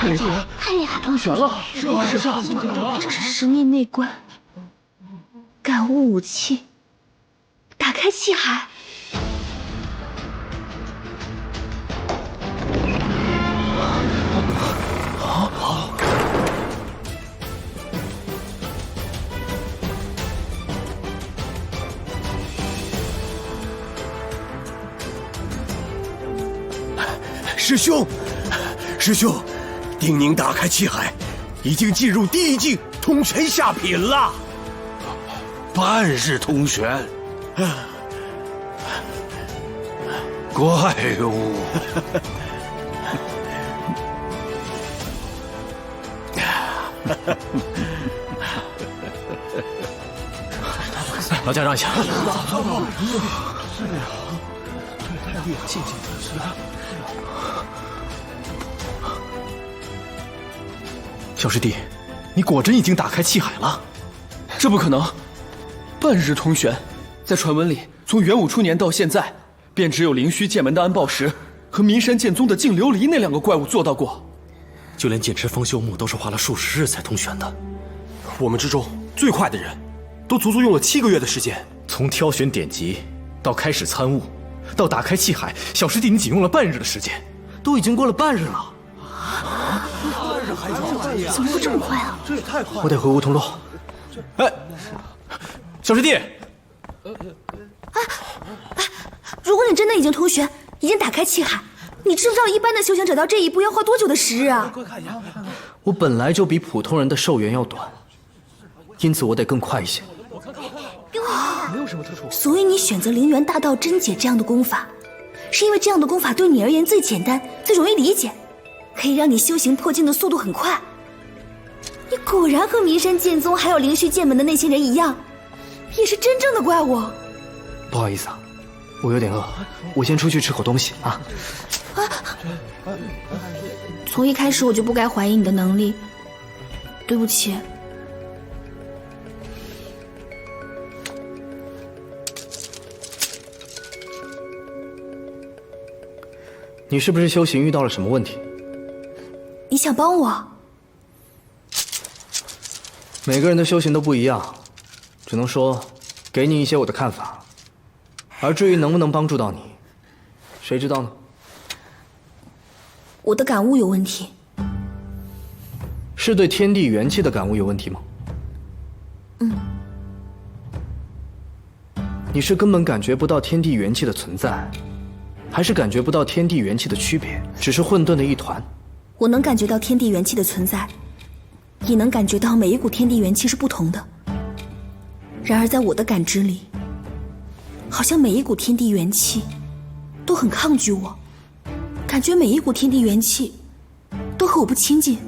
Q: 太厉害了！太厉害了！
M: 通玄了！
Q: 是啊是啊，这是10念内观，感悟武器，打开气海。
P: 师兄，师兄，丁宁打开气海，已经进入第一境通玄下品了。
O: 半日通玄，怪物。
F: 老家让一下。小师弟，你果真已经打开气海了？
M: 这不可能，半日通玄，在传闻里，从元武初年到现在，便只有灵虚剑门的安抱石和岷山剑宗的净琉璃那2个怪物做到过。
N: 就连剑池风秀木都是花了数十日才通玄的。我们之中最快的人，都足足用了7个月的时间。
F: 从挑选典籍到开始参悟，到打开气海，小师弟你仅用了半日的时间，
D: 都已经过了半日了。
Q: 怎么会这么快啊？
D: 这也太快了！我得回梧桐路。
F: 哎，小师弟，
Q: 如果你真的已经通玄，已经打开气海，你知不知道一般的修行者到这一步要花多久的时日啊？
D: 我本来就比普通人的寿元要短，因此我得更快一些。
Q: 没有什么特殊。所以你选择灵元大道真解这样的功法，是因为这样的功法对你而言最简单、最容易理解，可以让你修行破境的速度很快。你果然和岷山剑宗还有灵虚剑门的那些人一样，也是真正的怪物。
D: 不好意思啊，我有点饿，我先出去吃口东西啊。
Q: 从一开始我就不该怀疑你的能力，对不起。
D: 你是不是修行遇到了什么问题？
Q: 你想帮我？
D: 每个人的修行都不一样，只能说给你一些我的看法，而至于能不能帮助到你，谁知道呢？
Q: 我的感悟有问题。
D: 是对天地元气的感悟有问题吗？你是根本感觉不到天地元气的存在，还是感觉不到天地元气的区别，只是混沌的一团？
Q: 我能感觉到天地元气的存在，也能感觉到每一股天地元气是不同的。然而在我的感知里，好像每一股天地元气都很抗拒我，感觉每一股天地元气都和我不亲近。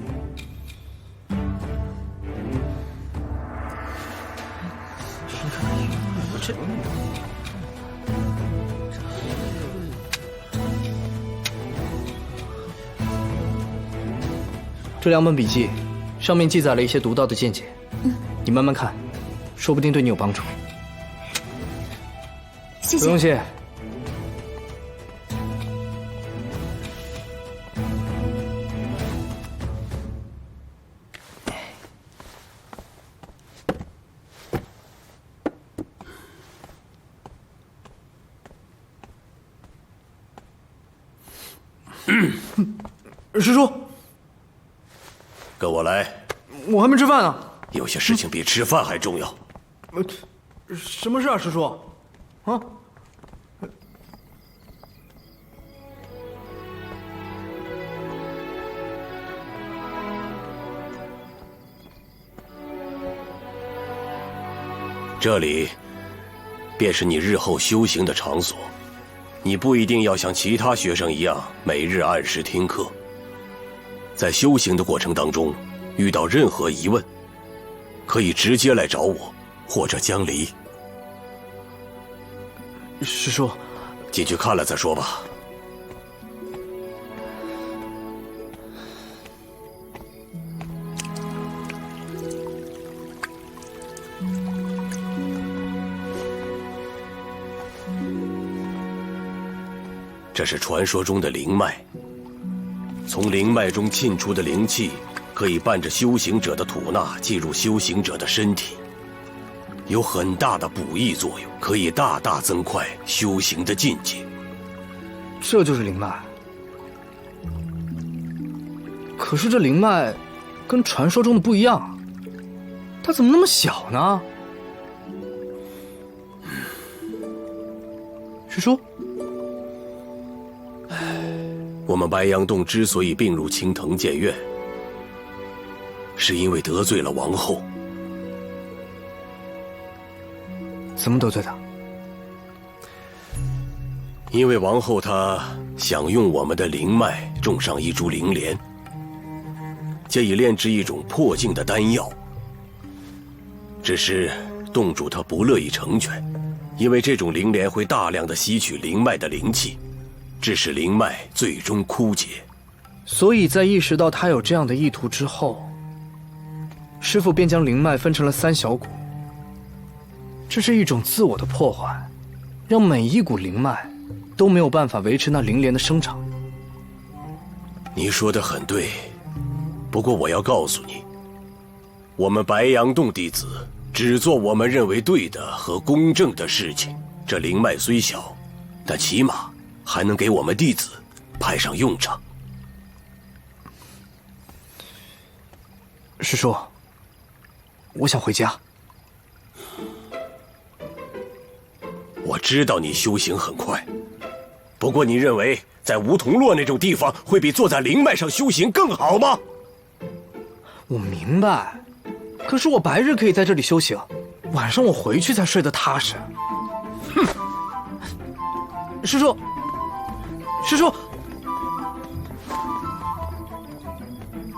D: 这2本笔记，上面记载了一些独到的见解，你慢慢看，说不定对你有帮助。
Q: 谢谢。
D: 不用谢。师叔，
P: 跟我来。
D: 我还没吃饭呢。
P: 有些事情比吃饭还重要。
D: 什么事啊，师叔？啊？
P: 这里便是你日后修行的场所，你不一定要像其他学生一样每日按时听课。在修行的过程当中，遇到任何疑问，可以直接来找我，或者江离。
D: 师叔，
P: 进去看了再说吧。这是传说中的灵脉，从灵脉中沁出的灵气，可以伴着修行者的吐纳进入修行者的身体，有很大的补益作用，可以大大增快修行的境界。
D: 这就是灵脉。可是这灵脉跟传说中的不一样，它怎么那么小呢？师叔，
P: 我们白杨洞之所以并入青藤剑院，是因为得罪了王后。
D: 怎么得罪的？
P: 因为王后她想用我们的灵脉种上一株灵莲，借以炼制一种破境的丹药。只是洞主他不乐意成全，因为这种灵莲会大量的吸取灵脉的灵气，致使灵脉最终枯竭。
D: 所以在意识到他有这样的意图之后，师父便将灵脉分成了3小股。这是一种自我的破坏，让每一股灵脉都没有办法维持那灵莲的生长。
P: 你说的很对，不过我要告诉你，我们白杨洞弟子只做我们认为对的和公正的事情。这灵脉虽小，但起码还能给我们弟子派上用场。
D: 师叔，我想回家。
P: 我知道你修行很快，不过你认为在梧桐落那种地方会比坐在灵脉上修行更好吗？
D: 我明白，可是我白日可以在这里修行，晚上我回去才睡得踏实。哼！师叔，师叔，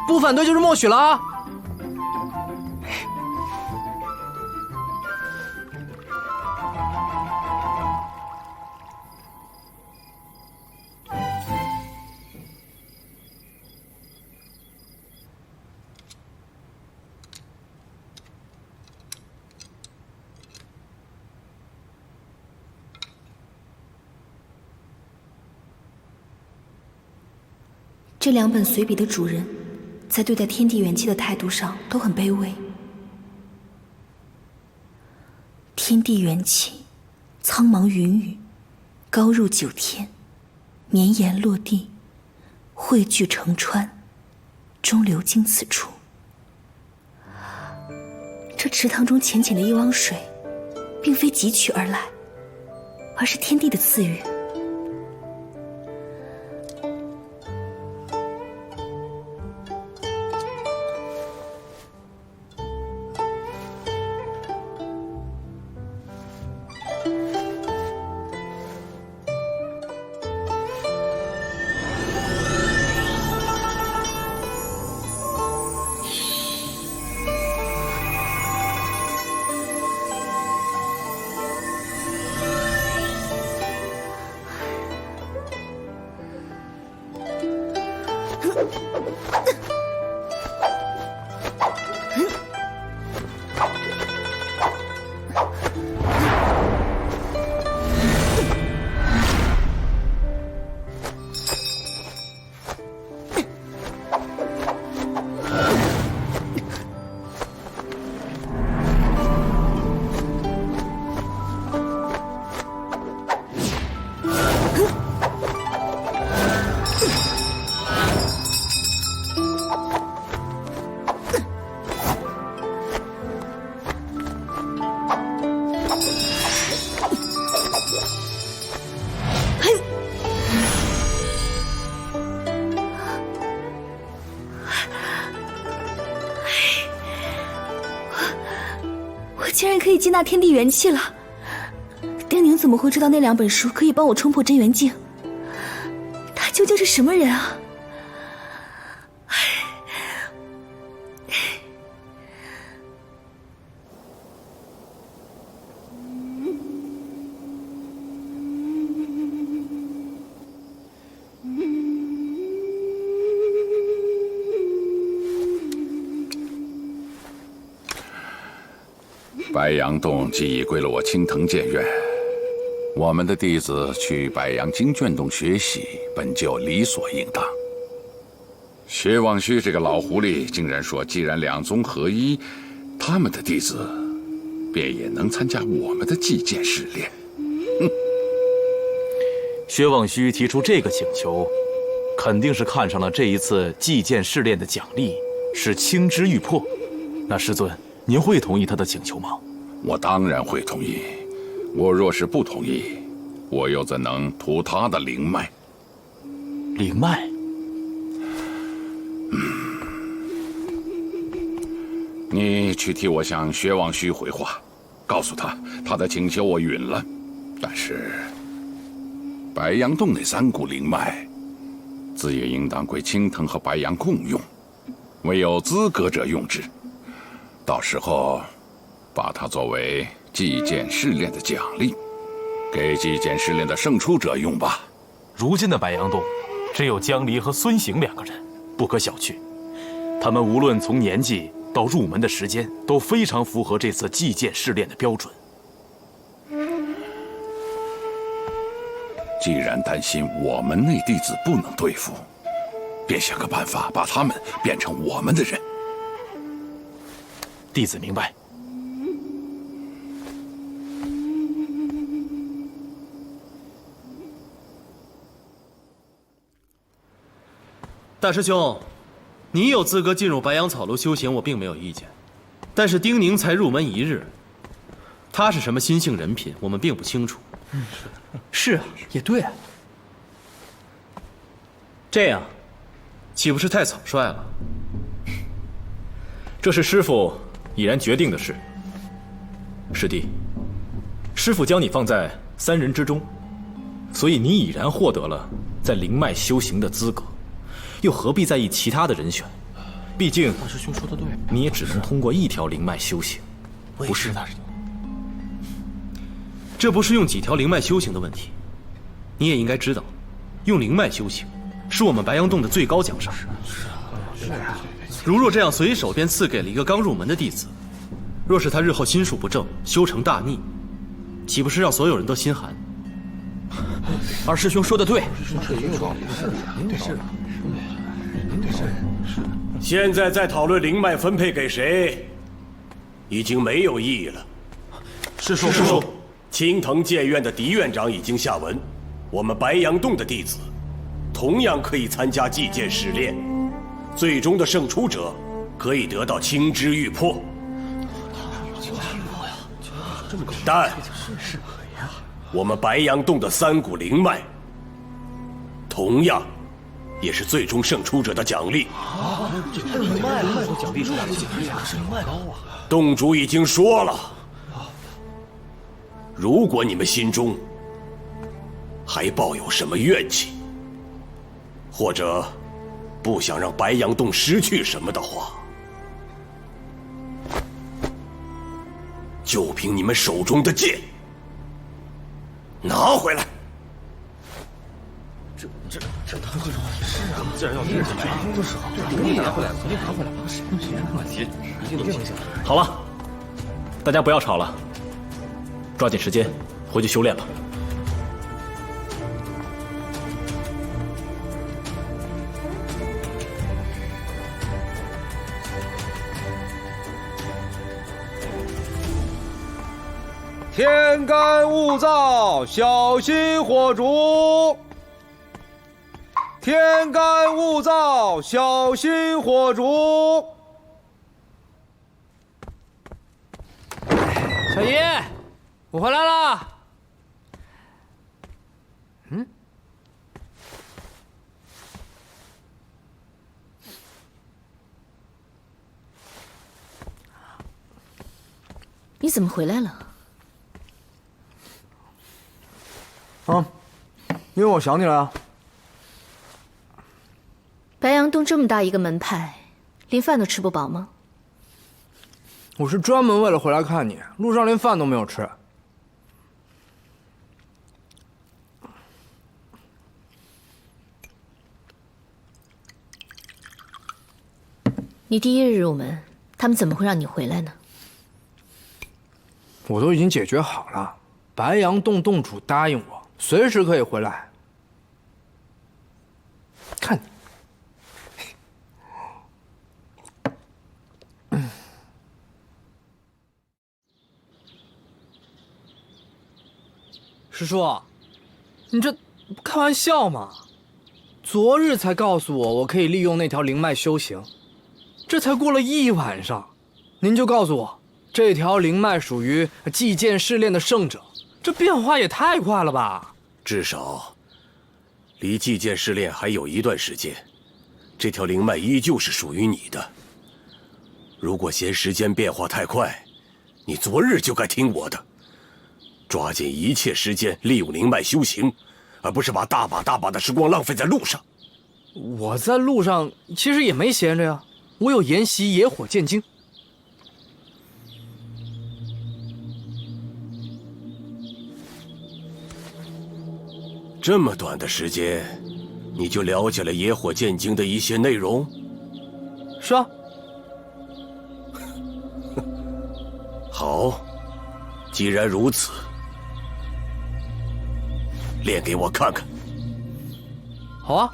D: 不反对就是默许了啊！
Q: 这2本随笔的主人，在对待天地元气的态度上都很卑微。天地元气，苍茫云雨，高入9天，绵延落地，汇聚成川，终流经此处。这池塘中浅浅的一汪水，并非汲取而来，而是天地的赐予。竟然可以接纳天地元气了。丁宁怎么会知道那2本书可以帮我冲破真元境？他究竟是什么人啊？
H: 白杨洞既已归了我青藤剑院，我们的弟子去白杨经卷洞学习，本就理所应当。薛望虚这个老狐狸竟然说，既然2宗合一，他们的弟子便也能参加我们的祭剑试炼。哼！
N: 薛望虚提出这个请求，肯定是看上了这一次祭剑试炼的奖励是青之玉魄。那师尊，您会同意他的请求吗？
H: 我当然会同意。我若是不同意，我又怎能图他的灵脉？
N: 灵脉。
O: 你去替我向薛王须回话，告诉他的请求我允了，但是白杨洞那3股灵脉，自也应当归青藤和白杨共用，唯有资格者用之。到时候把它作为祭剑试炼的奖励，给祭剑试炼的胜出者用吧。
N: 如今的白杨洞，只有江离和孙行2个人，不可小觑。他们无论从年纪到入门的时间，都非常符合这次祭剑试炼的标准。
O: 既然担心我们内弟子不能对付，便想个办法把他们变成我们的人。
N: 弟子明白。大师兄，你有资格进入白杨草庐修行，我并没有意见。但是丁宁才入门1日，他是什么心性人品，我们并不清楚。
M: 是啊，也对啊。
N: 这样，岂不是太草率了？
F: 这是师父已然决定的事。师弟，师父将你放在3人之中，所以你已然获得了在灵脉修行的资格，又何必在意其他的人选？毕竟
M: 大师兄说的对，
F: 你也只能通过一条灵脉修行，不是？
N: 大师兄，这不是用几条灵脉修行的问题，你也应该知道，用灵脉修行是我们白杨洞的最高奖赏。是啊。如若这样随手便赐给了一个刚入门的弟子，若是他日后心术不正，修成大逆，岂不是让所有人都心寒？
M: 二师兄说的对。
P: 现在在讨论灵脉分配给谁，已经没有意义了。
N: 师叔，
P: 青藤剑院的狄院长已经下文，我们白杨洞的弟子同样可以参加祭剑试炼，最终的胜出者可以得到青之玉魄。但我们白杨洞的3股灵脉，同样也是最终胜出者的奖励。这灵脉奖励出来的奖励是灵脉高啊！洞主已经说了，如果你们心中还抱有什么怨气，或者不想让白杨洞失去什么的话，就凭你们手中的剑，拿回来。这他会说是啊，既然要这是全都是好，对，拿回来，肯定拿回来，是问题，一定能清醒。
F: 好了，大家不要吵了，抓紧时间回去修炼吧。
K: 天干物燥，小心火烛。天干物燥，小心火烛。
M: 小姨，我回来了。
A: 你怎么回来了？
D: 因为我想你了啊。
A: 白杨洞这么大一个门派，连饭都吃不饱吗？
D: 我是专门为了回来看你，路上连饭都没有吃。
A: 你第1日入门，他们怎么会让你回来呢？
D: 我都已经解决好了，白杨洞洞主答应我，随时可以回来。看你。师叔，你这不开玩笑吗？昨日才告诉我可以利用那条灵脉修行，这才过了1晚上，您就告诉我这条灵脉属于祭剑试炼的胜者，这变化也太快了吧！
P: 至少，离祭剑试炼还有一段时间，这条灵脉依旧是属于你的。如果嫌时间变化太快，你昨日就该听我的，抓紧一切时间利用灵脉修行，而不是把大把的时光浪费在路上。
D: 我在路上其实也没闲着呀，我有研习野火剑经。
P: 这么短的时间，你就了解了野火剑经的一些内容？
D: 是啊。
P: 好，既然如此，练给我看看。
D: 好啊。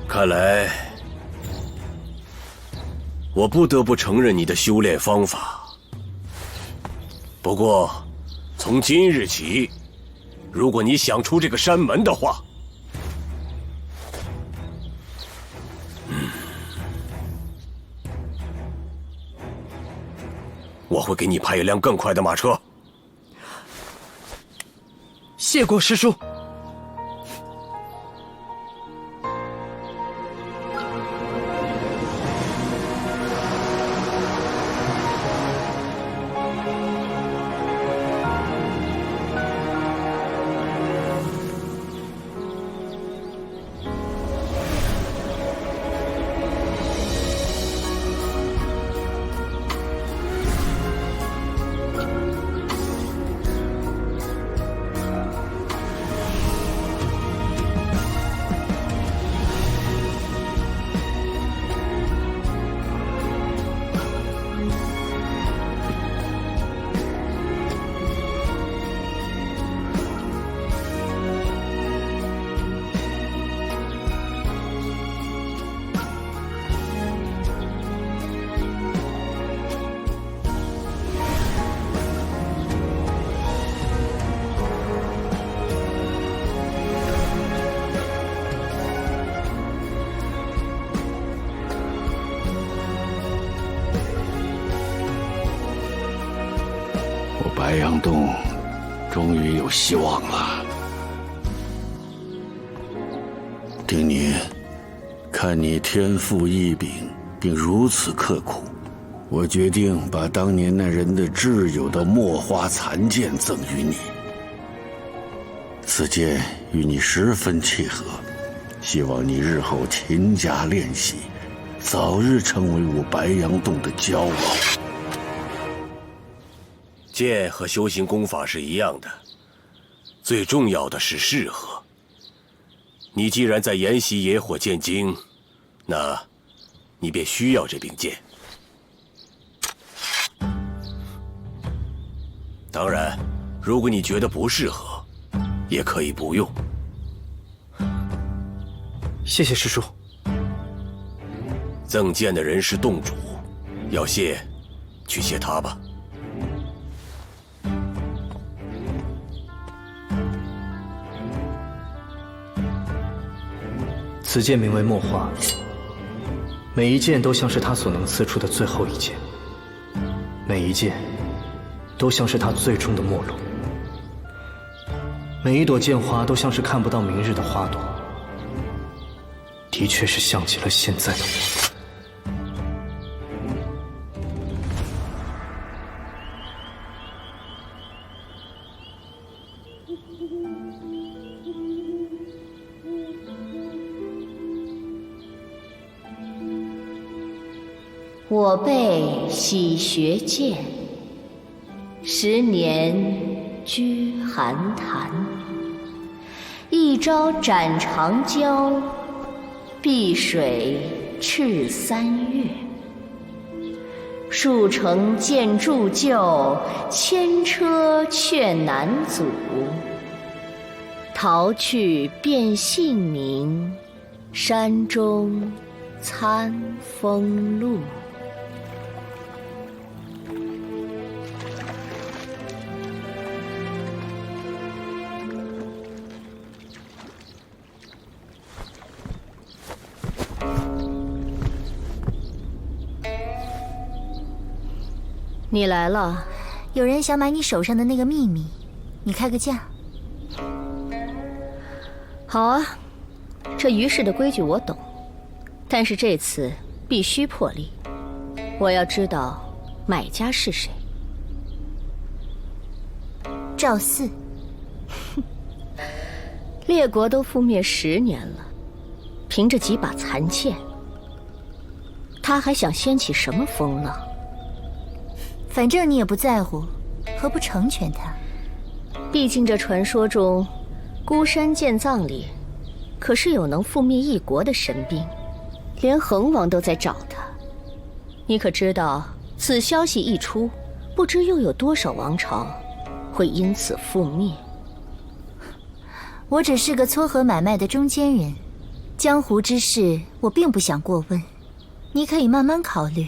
P: 看来，我不得不承认你的修炼方法。不过，从今日起，如果你想出这个山门的话，我会给你派一辆更快的马车。
D: 谢过师叔。
H: 白杨洞终于有希望了。丁年，看你天赋异禀，并如此刻苦，我决定把当年那人的挚友的墨花残剑赠予你。此剑与你十分契合，希望你日后勤加练习，早日成为我白杨洞的骄傲。
P: 剑和修行功法是一样的，最重要的是适合。你既然在研习野火剑经，那你便需要这柄剑。当然，如果你觉得不适合，也可以不用。
D: 谢谢师叔。
P: 赠剑的人是洞主，要谢，去谢他吧。
D: 此剑名为墨花，每一剑都像是他所能刺出的最后一剑，每一剑都像是他最终的末路，每一朵剑花都像是看不到明日的花朵，的确是像极了现在的我。
B: 我辈喜学剑，10年居寒潭。一朝斩长江，碧水赤3月。
A: 数城见铸就，千车却难阻。逃去变姓名，山中餐风露。你来了，
B: 有人想买你手上的那个秘密，你开个价。
A: 好啊，这于氏的规矩我懂，但是这次必须破例。我要知道买家是谁。
B: 赵四。
A: 列国都覆灭10年了，凭着几把残剑，他还想掀起什么风浪？
B: 反正你也不在乎，何不成全他？
A: 毕竟这传说中，孤山剑藏里可是有能覆灭一国的神兵，连恒王都在找他。你可知道，此消息一出，不知又有多少王朝会因此覆灭？
B: 我只是个撮合买卖的中间人，江湖之事我并不想过问，你可以慢慢考虑。